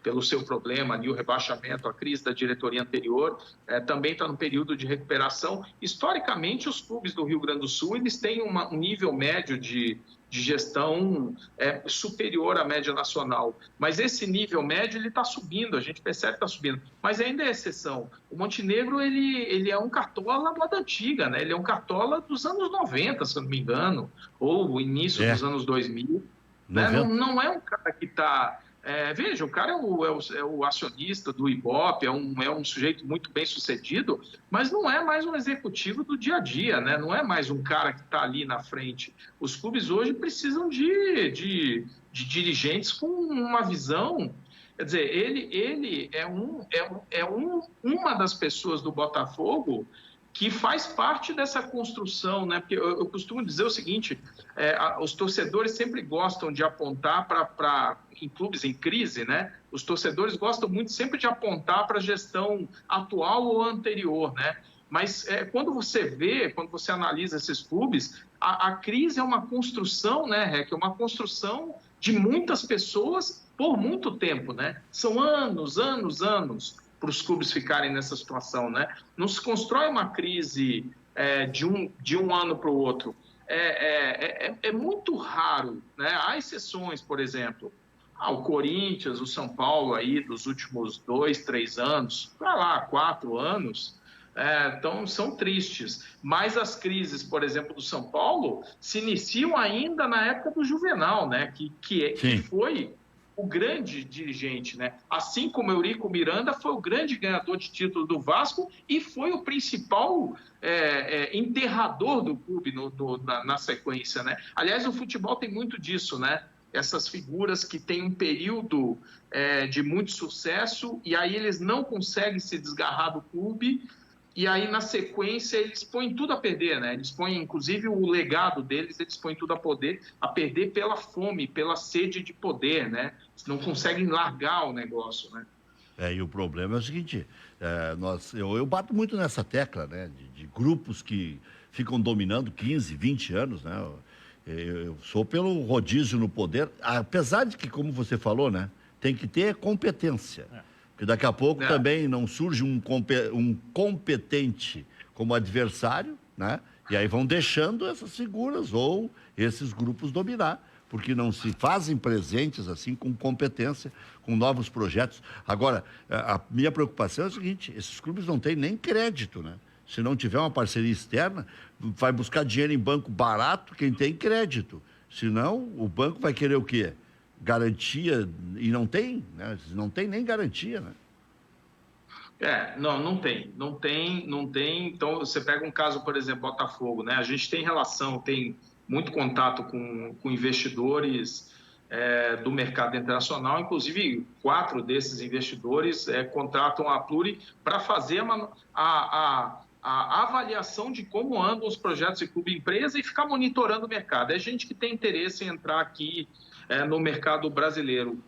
D: pelo seu problema ali, o rebaixamento, a crise da diretoria anterior, também está no período de recuperação. Historicamente, os clubes do Rio Grande do Sul, eles têm um nível médio de gestão superior à média nacional. Mas esse nível médio ele está subindo, a gente percebe que está subindo. Mas ainda é exceção. O Montenegro ele é um cartola da antiga, né? Ele é um cartola dos anos 90, se eu não me engano, ou início dos anos 2000. Né? Não é um cara que está... veja, o cara é o acionista do Ibope, é um sujeito muito bem sucedido, mas não é mais um executivo do dia a dia, né? Não é mais um cara que está ali na frente. Os clubes hoje precisam de dirigentes com uma visão. Quer dizer, ele é uma das pessoas do Botafogo que faz parte dessa construção, né? Porque eu costumo dizer o seguinte, os torcedores sempre gostam de apontar em clubes em crise, né? Os torcedores gostam muito sempre de apontar para a gestão atual ou anterior, né? Mas quando você analisa esses clubes, a crise é uma construção, né, Rec? É uma construção de muitas pessoas por muito tempo, né? São anos para os clubes ficarem nessa situação, né? Não se constrói uma crise de um ano para o outro. É muito raro, né? Há exceções, por exemplo, o Corinthians, o São Paulo aí dos últimos 2, 3 anos, para lá, 4 anos, então são tristes. Mas as crises, por exemplo, do São Paulo se iniciam ainda na época do Juvenal, né? Que foi o grande dirigente, né? Assim como Eurico Miranda foi o grande ganhador de título do Vasco e foi o principal enterrador do clube na sequência, né? Aliás, o futebol tem muito disso, né? Essas figuras que têm um período de muito sucesso e aí eles não conseguem se desgarrar do clube e aí, na sequência, eles põem tudo a perder, né? Eles põem, inclusive, o legado deles, eles põem tudo a perder pela fome, pela sede de poder, né? Eles não conseguem largar o negócio, né?
A: E o problema é o seguinte, eu bato muito nessa tecla, né? De grupos que ficam dominando 15, 20 anos, né? Eu sou pelo rodízio no poder, apesar de que, como você falou, né? Tem que ter competência. Porque daqui a pouco também não surge um competente como adversário, né? E aí vão deixando essas figuras ou esses grupos dominar, porque não se fazem presentes assim com competência, com novos projetos. Agora, a minha preocupação é o seguinte, esses clubes não têm nem crédito, né? Se não tiver uma parceria externa, vai buscar dinheiro em banco barato quem tem crédito. Senão, o banco vai querer o quê? Garantia, e não tem, né? Não tem nem garantia, né?
D: Não tem. Então, você pega um caso, por exemplo, Botafogo, né? A gente tem relação, tem muito contato com investidores do mercado internacional, inclusive 4 desses investidores contratam a Pluri para fazer a avaliação de como andam os projetos de clube e empresa e ficar monitorando o mercado. É gente que tem interesse em entrar aqui no mercado brasileiro.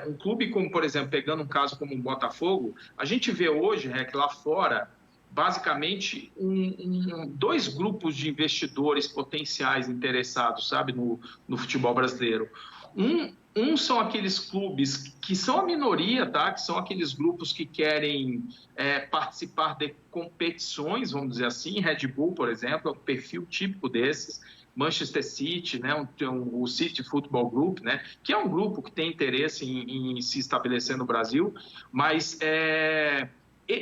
D: Um clube como, por exemplo, pegando um caso como o Botafogo, a gente vê hoje, lá fora, basicamente 2 grupos de investidores potenciais interessados, sabe, no futebol brasileiro. Um são aqueles clubes que são a minoria, tá? Que são aqueles grupos que querem participar de competições, vamos dizer assim. Red Bull, por exemplo, é um perfil típico desses. Manchester City, né? O City Football Group, né? Que é um grupo que tem interesse em se estabelecer no Brasil, mas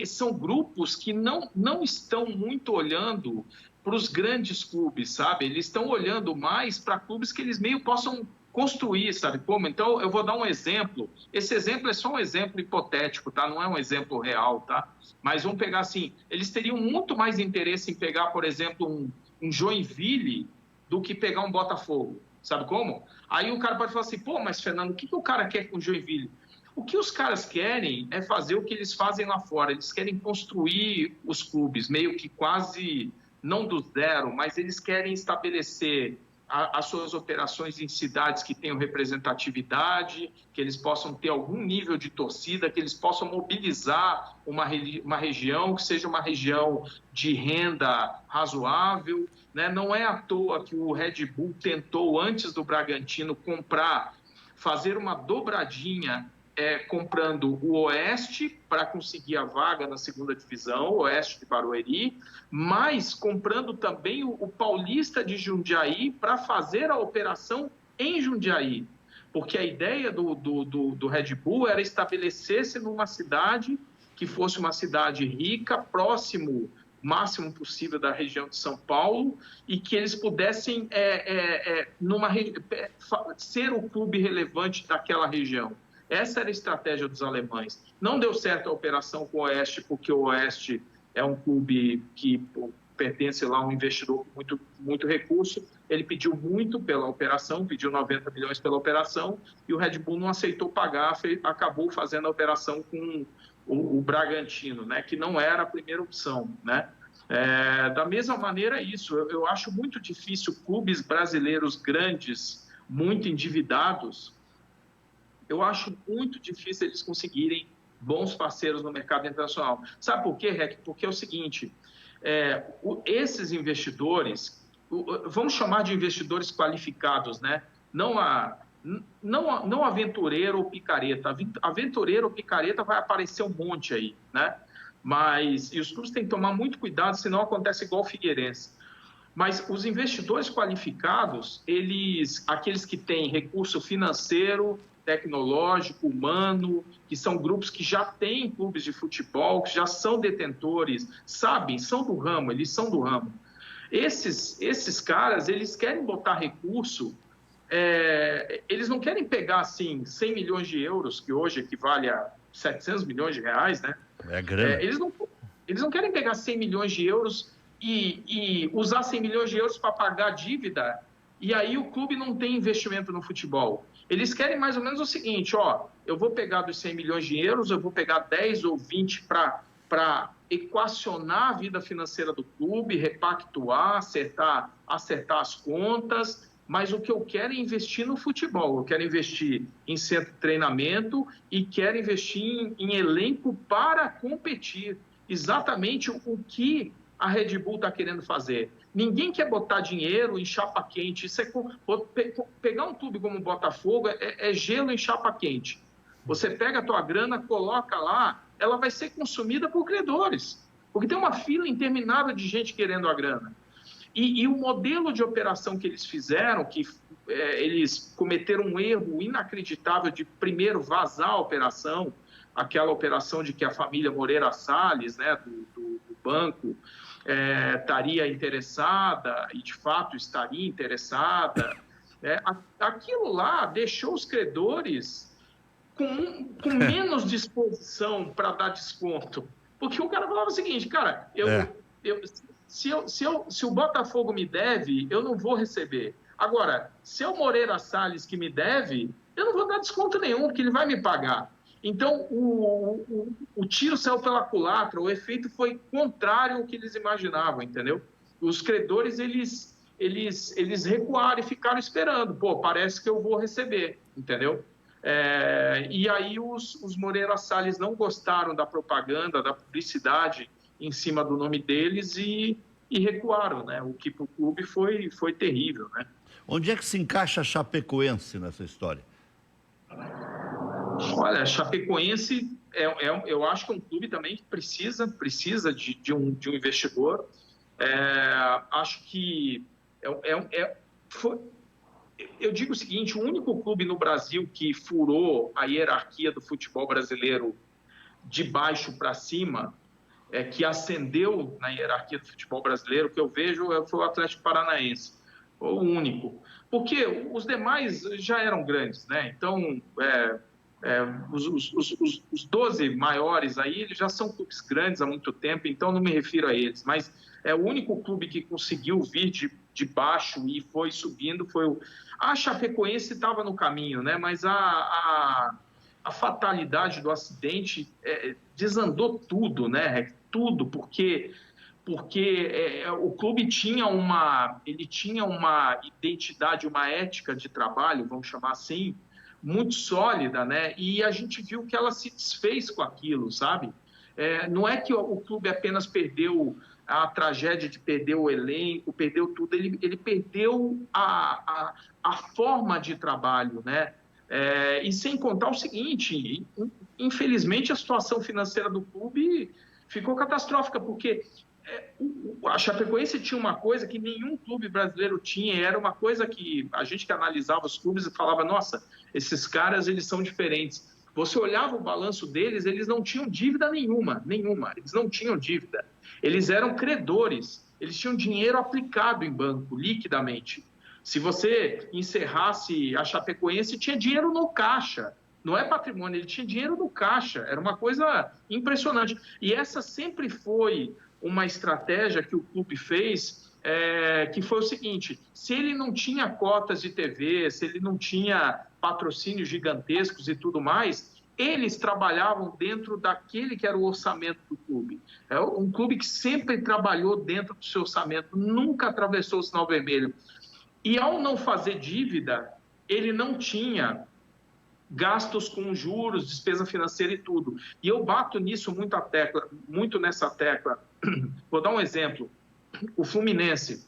D: são grupos que não estão muito olhando para os grandes clubes, sabe? Eles estão olhando mais para clubes que eles meio possam construir, sabe como? Então, eu vou dar um exemplo. Esse exemplo é só um exemplo hipotético, tá? Não é um exemplo real, tá? Mas vamos pegar assim, eles teriam muito mais interesse em pegar, por exemplo, um Joinville do que pegar um Botafogo, sabe como? Aí o cara pode falar assim, mas Fernando, o que o cara quer com o Joinville? O que os caras querem é fazer o que eles fazem lá fora, eles querem construir os clubes, meio que quase, não do zero, mas eles querem estabelecer as suas operações em cidades que tenham representatividade, que eles possam ter algum nível de torcida, que eles possam mobilizar uma região, que seja uma região de renda razoável, né? Não é à toa que o Red Bull tentou, antes do Bragantino, fazer uma dobradinha comprando o Oeste para conseguir a vaga na segunda divisão, o Oeste de Barueri, mas comprando também o Paulista de Jundiaí para fazer a operação em Jundiaí. Porque a ideia do Red Bull era estabelecer-se numa cidade que fosse uma cidade rica, próximo, máximo possível da região de São Paulo, e que eles pudessem ser o clube relevante daquela região. Essa era a estratégia dos alemães. Não deu certo a operação com o Oeste, porque o Oeste é um clube que pertence lá a um investidor com muito, muito recurso. Ele pediu muito pela operação, pediu 90 milhões pela operação, e o Red Bull não aceitou pagar, acabou fazendo a operação com o Bragantino, né, que não era a primeira opção, né? Da mesma maneira, eu acho muito difícil clubes brasileiros grandes, muito endividados, eu acho muito difícil eles conseguirem bons parceiros no mercado internacional. Sabe por quê, Rec? Porque é o seguinte, esses investidores, vamos chamar de investidores qualificados, né? Não aventureiro ou picareta. Aventureiro ou picareta vai aparecer um monte aí, né? E os clubes têm que tomar muito cuidado, senão acontece igual o Figueirense. Mas os investidores qualificados, aqueles que têm recurso financeiro, tecnológico, humano, que são grupos que já têm clubes de futebol, que já são detentores, sabem, são do ramo, eles são do ramo. Esses caras, eles querem botar recurso, eles não querem pegar, assim, 100 milhões de euros, que hoje equivale a 700 milhões de reais, né?
A: É grana.
D: Eles não querem pegar 100 milhões de euros e usar 100 milhões de euros para pagar dívida, e aí o clube não tem investimento no futebol. Eles querem mais ou menos o seguinte, eu vou pegar dos 100 milhões de euros, eu vou pegar 10 ou 20 para equacionar a vida financeira do clube, repactuar, acertar as contas, mas o que eu quero é investir no futebol, eu quero investir em centro de treinamento e quero investir em elenco para competir. Exatamente o que a Red Bull está querendo fazer. Ninguém quer botar dinheiro em chapa quente. Pegar um clube como o Botafogo é gelo em chapa quente. Você pega a tua grana, coloca lá, ela vai ser consumida por credores, porque tem uma fila interminável de gente querendo a grana. E o modelo de operação que eles fizeram, eles cometeram um erro inacreditável de primeiro vazar a operação, aquela operação de que a família Moreira Salles, né, do banco, estaria interessada, e de fato estaria interessada, aquilo lá deixou os credores com menos disposição para dar desconto. Porque o cara falava o seguinte, cara, se o Botafogo me deve, eu não vou receber. Agora, se é o Moreira Salles que me deve, eu não vou dar desconto nenhum, porque ele vai me pagar. Então, o tiro saiu pela culatra, o efeito foi contrário ao que eles imaginavam, entendeu? Os credores, eles recuaram e ficaram esperando. Pô, parece que eu vou receber, entendeu? E aí os Moreira Salles não gostaram da propaganda, da publicidade em cima do nome deles e recuaram, né? O que para o clube foi terrível, né?
A: Onde é que se encaixa a Chapecoense nessa história?
D: Olha, a Chapecoense, eu acho que é um clube também que precisa de um investidor. Acho que eu digo o seguinte, o único clube no Brasil que furou a hierarquia do futebol brasileiro de baixo para cima, que ascendeu na hierarquia do futebol brasileiro, que eu vejo foi o Atlético Paranaense, o único. Porque os demais já eram grandes, né? Então, os 12 maiores aí, eles já são clubes grandes há muito tempo, então não me refiro a eles, mas o único clube que conseguiu vir de baixo e foi subindo foi a Chapecoense estava no caminho, né? Mas a fatalidade do acidente desandou tudo, né? Tudo, porque o clube tinha uma identidade, uma ética de trabalho, vamos chamar assim, muito sólida, né? E a gente viu que ela se desfez com aquilo, sabe? Não é que o clube apenas perdeu a tragédia de perder o elenco, perdeu tudo, ele perdeu a forma de trabalho, né? E sem contar o seguinte, infelizmente a situação financeira do clube ficou catastrófica, porque a Chapecoense tinha uma coisa que nenhum clube brasileiro tinha, era uma coisa que a gente que analisava os clubes e falava, nossa, esses caras, eles são diferentes. Você olhava o balanço deles, eles não tinham dívida nenhuma, eles não tinham dívida. Eles eram credores, eles tinham dinheiro aplicado em banco, liquidamente. Se você encerrasse a Chapecoense, tinha dinheiro no caixa, não é patrimônio, ele tinha dinheiro no caixa, era uma coisa impressionante. E essa sempre foi uma estratégia que o clube fez, que foi o seguinte, se ele não tinha cotas de TV, se ele não tinha patrocínios gigantescos e tudo mais, eles trabalhavam dentro daquele que era o orçamento do clube. É um clube que sempre trabalhou dentro do seu orçamento, nunca atravessou o sinal vermelho. E ao não fazer dívida, ele não tinha gastos com juros, despesa financeira e tudo. E eu bato nisso muito nessa tecla. Vou dar um exemplo. O Fluminense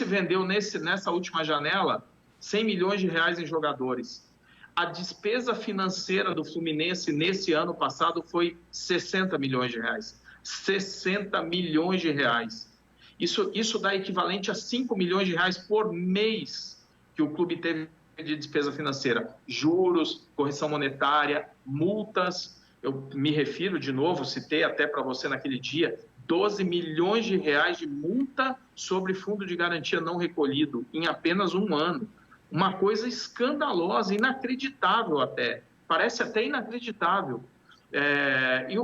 D: vendeu nessa última janela 100 milhões de reais em jogadores. A despesa financeira do Fluminense nesse ano passado foi 60 milhões de reais. 60 milhões de reais. Isso dá equivalente a 5 milhões de reais por mês que o clube teve de despesa financeira. Juros, correção monetária, multas. Eu me refiro de novo, citei até para você naquele dia, 12 milhões de reais de multa sobre fundo de garantia não recolhido em apenas um ano. Uma coisa escandalosa, inacreditável até. Parece até inacreditável.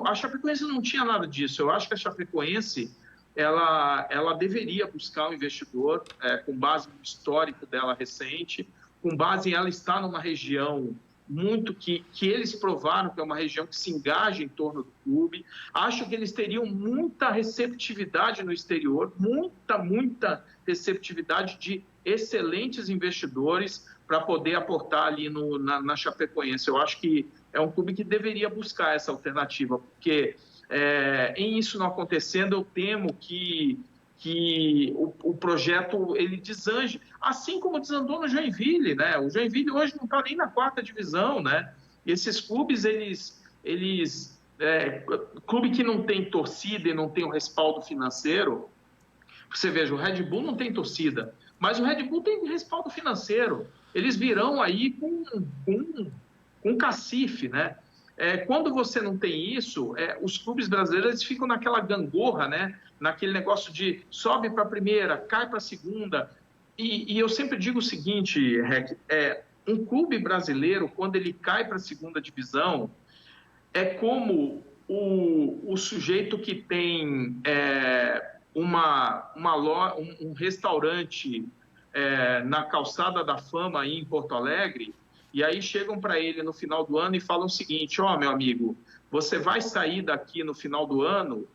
D: A Chapecoense não tinha nada disso. Eu acho que a Chapecoense ela deveria buscar um investidor com base no histórico dela recente, com base em ela estar numa região muito que eles provaram que é uma região que se engaja em torno do clube. Acho que eles teriam muita receptividade no exterior, muita receptividade de excelentes investidores para poder aportar ali na Chapecoense. Eu acho que é um clube que deveria buscar essa alternativa, porque em isso não acontecendo, eu temo que o projeto ele desanje, assim como desandou no Joinville, né? O Joinville hoje não está nem na 4ª divisão, né? Esses clubes, clube que não tem torcida e não tem o respaldo financeiro, você veja, o Red Bull não tem torcida, mas o Red Bull tem respaldo financeiro, eles virão aí com cacife, né? Quando você não tem isso, os clubes brasileiros eles ficam naquela gangorra, né? Naquele negócio de sobe para a primeira, cai para a segunda. E eu sempre digo o seguinte, Rec, um clube brasileiro, quando ele cai para a segunda divisão, é como o sujeito que tem um restaurante na Calçada da Fama aí em Porto Alegre, e aí chegam para ele no final do ano e falam o seguinte: ó, meu amigo, você vai sair daqui no final do ano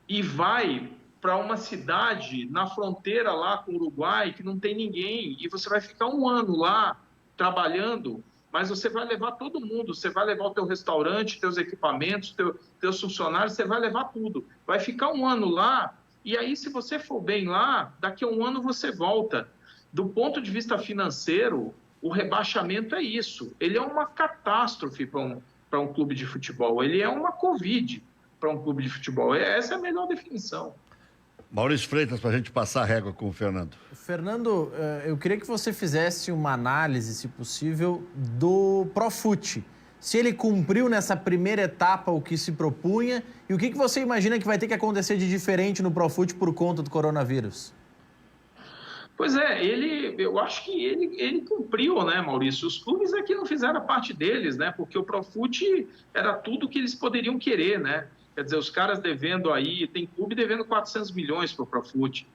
D: e vai para uma cidade na fronteira lá com o Uruguai que não tem ninguém, e você vai ficar um ano lá trabalhando, mas você vai levar todo mundo, você vai levar o teu restaurante, teus equipamentos, teus funcionários, você vai levar tudo. Vai ficar um ano lá, e aí se você for bem lá, daqui a um ano você volta. Do ponto de vista financeiro, o rebaixamento é isso. Ele é uma catástrofe para um clube de futebol. Ele é uma Covid para um clube de futebol. Essa é a melhor definição.
A: Maurício Freitas, para a gente passar a régua com o Fernando.
B: Fernando, eu queria que você fizesse uma análise, se possível, do Profut. Se ele cumpriu nessa primeira etapa o que se propunha e o que você imagina que vai ter que acontecer de diferente no Profut por conta do coronavírus?
D: Pois eu acho que ele cumpriu, né, Maurício? Os clubes é que não fizeram a parte deles, né? Porque o Profut era tudo que eles poderiam querer, né? Quer dizer, os caras devendo aí, tem clube devendo 400 milhões para o Profut.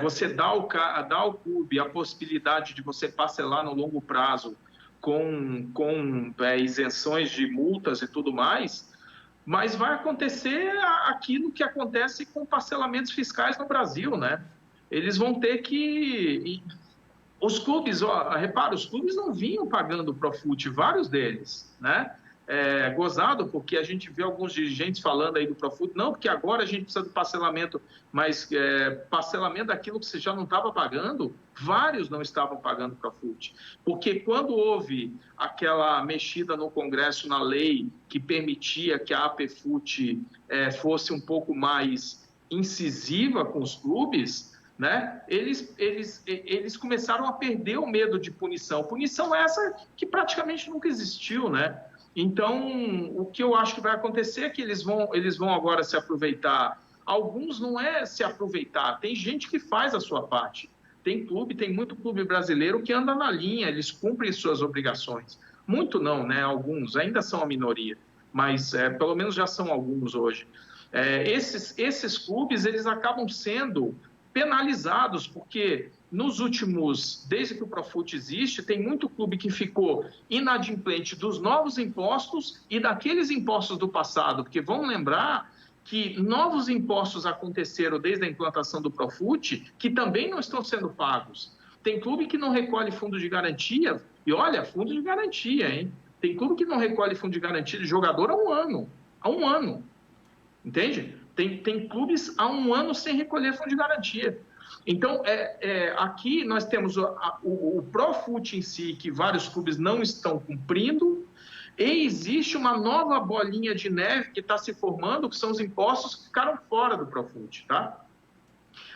D: Você dá ao clube a possibilidade de você parcelar no longo prazo com isenções de multas e tudo mais, mas vai acontecer aquilo que acontece com parcelamentos fiscais no Brasil, né? Eles vão ter que... Os clubes, repara, os clubes não vinham pagando o Profut, vários deles, né? Gozado, porque a gente vê alguns dirigentes falando aí do Profut, não, porque agora a gente precisa do parcelamento, mas parcelamento daquilo que você já não estava pagando, vários não estavam pagando Profut. Porque quando houve aquela mexida no Congresso na lei que permitia que a APFut fosse um pouco mais incisiva com os clubes, né? Eles começaram a perder o medo de punição. Punição essa que praticamente nunca existiu, né? Então, o que eu acho que vai acontecer é que eles vão agora se aproveitar. Alguns não é se aproveitar, tem gente que faz a sua parte. Tem muito clube brasileiro que anda na linha, eles cumprem suas obrigações. Muito não, né? Alguns ainda são a minoria, mas pelo menos já são alguns hoje. Esses clubes, eles acabam sendo penalizados, porque desde que o Profut existe, tem muito clube que ficou inadimplente dos novos impostos e daqueles impostos do passado, porque vamos lembrar que novos impostos aconteceram desde a implantação do Profut, que também não estão sendo pagos. Tem clube que não recolhe fundo de garantia, e olha, fundo de garantia, hein? Tem clube que não recolhe fundo de garantia de jogador há um ano, entende? Tem clubes há um ano sem recolher fundo de garantia. Então, aqui nós temos o Profut em si, que vários clubes não estão cumprindo, e existe uma nova bolinha de neve que está se formando, que são os impostos que ficaram fora do Profut, tá?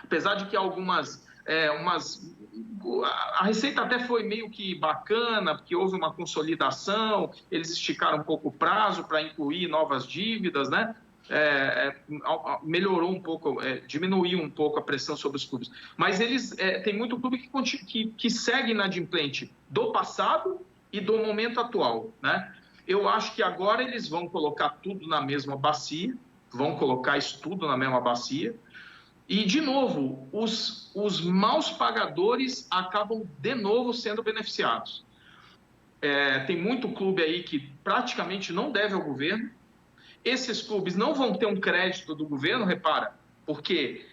D: Apesar de que a receita até foi meio que bacana, porque houve uma consolidação, eles esticaram um pouco o prazo para incluir novas dívidas, né? Melhorou um pouco, diminuiu um pouco a pressão sobre os clubes. Mas tem muito clube que segue inadimplente do passado e do momento atual, né? Eu acho que agora eles vão colocar tudo na mesma bacia, e, de novo, os maus pagadores acabam, de novo, sendo beneficiados. Tem muito clube aí que praticamente não deve ao governo. Esses clubes não vão ter um crédito do governo, repara, porque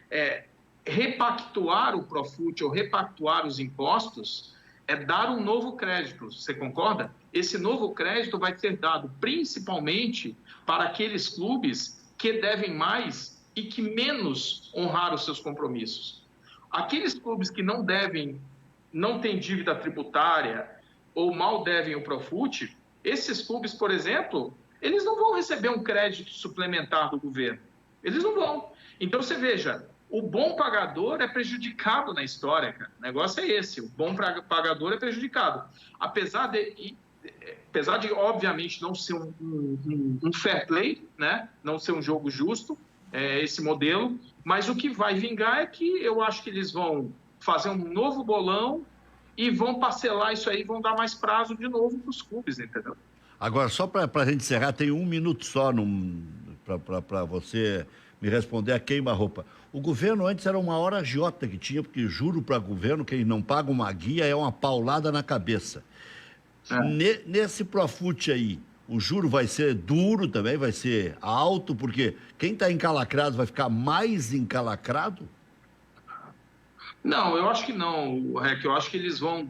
D: repactuar o Profut ou repactuar os impostos é dar um novo crédito, você concorda? Esse novo crédito vai ser dado principalmente para aqueles clubes que devem mais e que menos honraram os seus compromissos. Aqueles clubes que não têm dívida tributária ou mal devem o Profut, esses clubes, por exemplo, eles não vão receber um crédito suplementar do governo. Eles não vão. Então, você veja, o bom pagador é prejudicado na história, cara. O negócio é esse, o bom pagador é prejudicado. Apesar de... apesar de, obviamente, não ser um fair play, né? Não ser um jogo justo, esse modelo, mas o que vai vingar é que eu acho que eles vão fazer um novo bolão e vão parcelar isso aí, vão dar mais prazo de novo para os clubes, entendeu?
A: Agora, só para a gente encerrar, tem 1 minuto só para você me responder a queima-roupa. O governo antes era uma hora agiota que tinha, porque juro para governo, quem não paga uma guia é uma paulada na cabeça. Nesse Profut aí, o juro vai ser duro também, vai ser alto, porque quem está encalacrado vai ficar mais encalacrado?
D: Não, eu acho que não, Rec. Eu acho que eles vão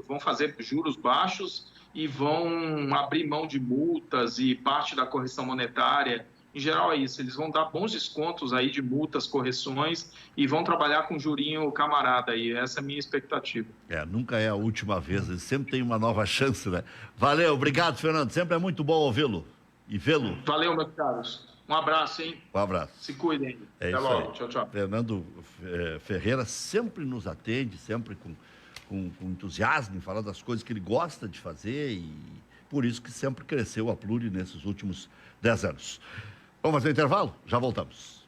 D: vão fazer juros baixos e vão abrir mão de multas e parte da correção monetária. Em geral é isso, eles vão dar bons descontos aí de multas, correções e vão trabalhar com jurinho camarada aí, essa é a minha expectativa.
A: Nunca é a última vez, eles sempre tem uma nova chance, né? Valeu, obrigado, Fernando, sempre é muito bom ouvi-lo e vê-lo.
D: Valeu, meus caros, um abraço, hein?
A: Um abraço.
D: Se cuidem. Até logo, tchau, tchau.
A: Fernando Ferreira sempre nos atende, sempre com entusiasmo em falar das coisas que ele gosta de fazer e por isso que sempre cresceu a Pluri nesses últimos 10 anos. Vamos fazer um intervalo? Já voltamos.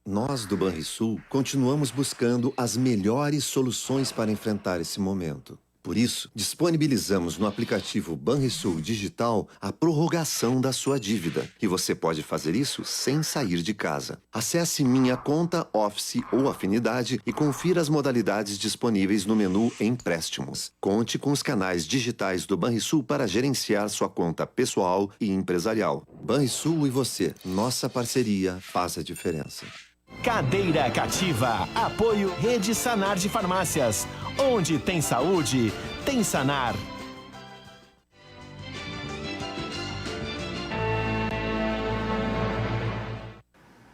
E: Nós do Banrisul continuamos buscando as melhores soluções para enfrentar esse momento. Por isso, disponibilizamos no aplicativo Banrisul Digital a prorrogação da sua dívida. E você pode fazer isso sem sair de casa. Acesse Minha Conta, Office ou Afinidade e confira as modalidades disponíveis no menu Empréstimos. Conte com os canais digitais do Banrisul para gerenciar sua conta pessoal e empresarial. Banrisul e você, nossa parceria faz a diferença.
F: Cadeira Cativa. Apoio Rede Sanar de Farmácias. Onde tem saúde, tem Sanar.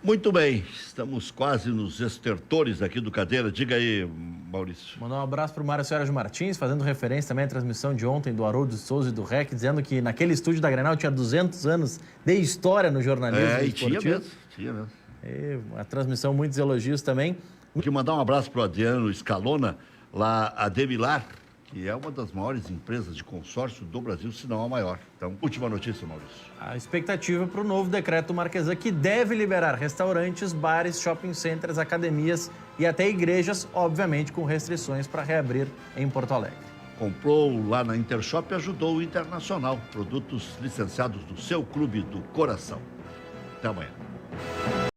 A: Muito bem, estamos quase nos estertores aqui do Cadeira. Diga aí, Maurício.
B: Mandar um abraço para o Mário Sérgio Martins, fazendo referência também à transmissão de ontem do Haroldo de Souza e do REC, dizendo que naquele estúdio da Grenal tinha 200 anos de história no jornalismo esportivo.
A: Tinha mesmo.
B: Uma transmissão, muitos elogios também.
A: Quero mandar um abraço para o Adriano Scalona, lá a Demilar, que é uma das maiores empresas de consórcio do Brasil, se não a maior. Então, última notícia, Maurício.
B: A expectativa para o novo decreto Marquesan, que deve liberar restaurantes, bares, shopping centers, academias e até igrejas, obviamente com restrições para reabrir em Porto Alegre.
A: Comprou lá na Intershop e ajudou o Internacional. Produtos licenciados do seu clube do coração. Até amanhã.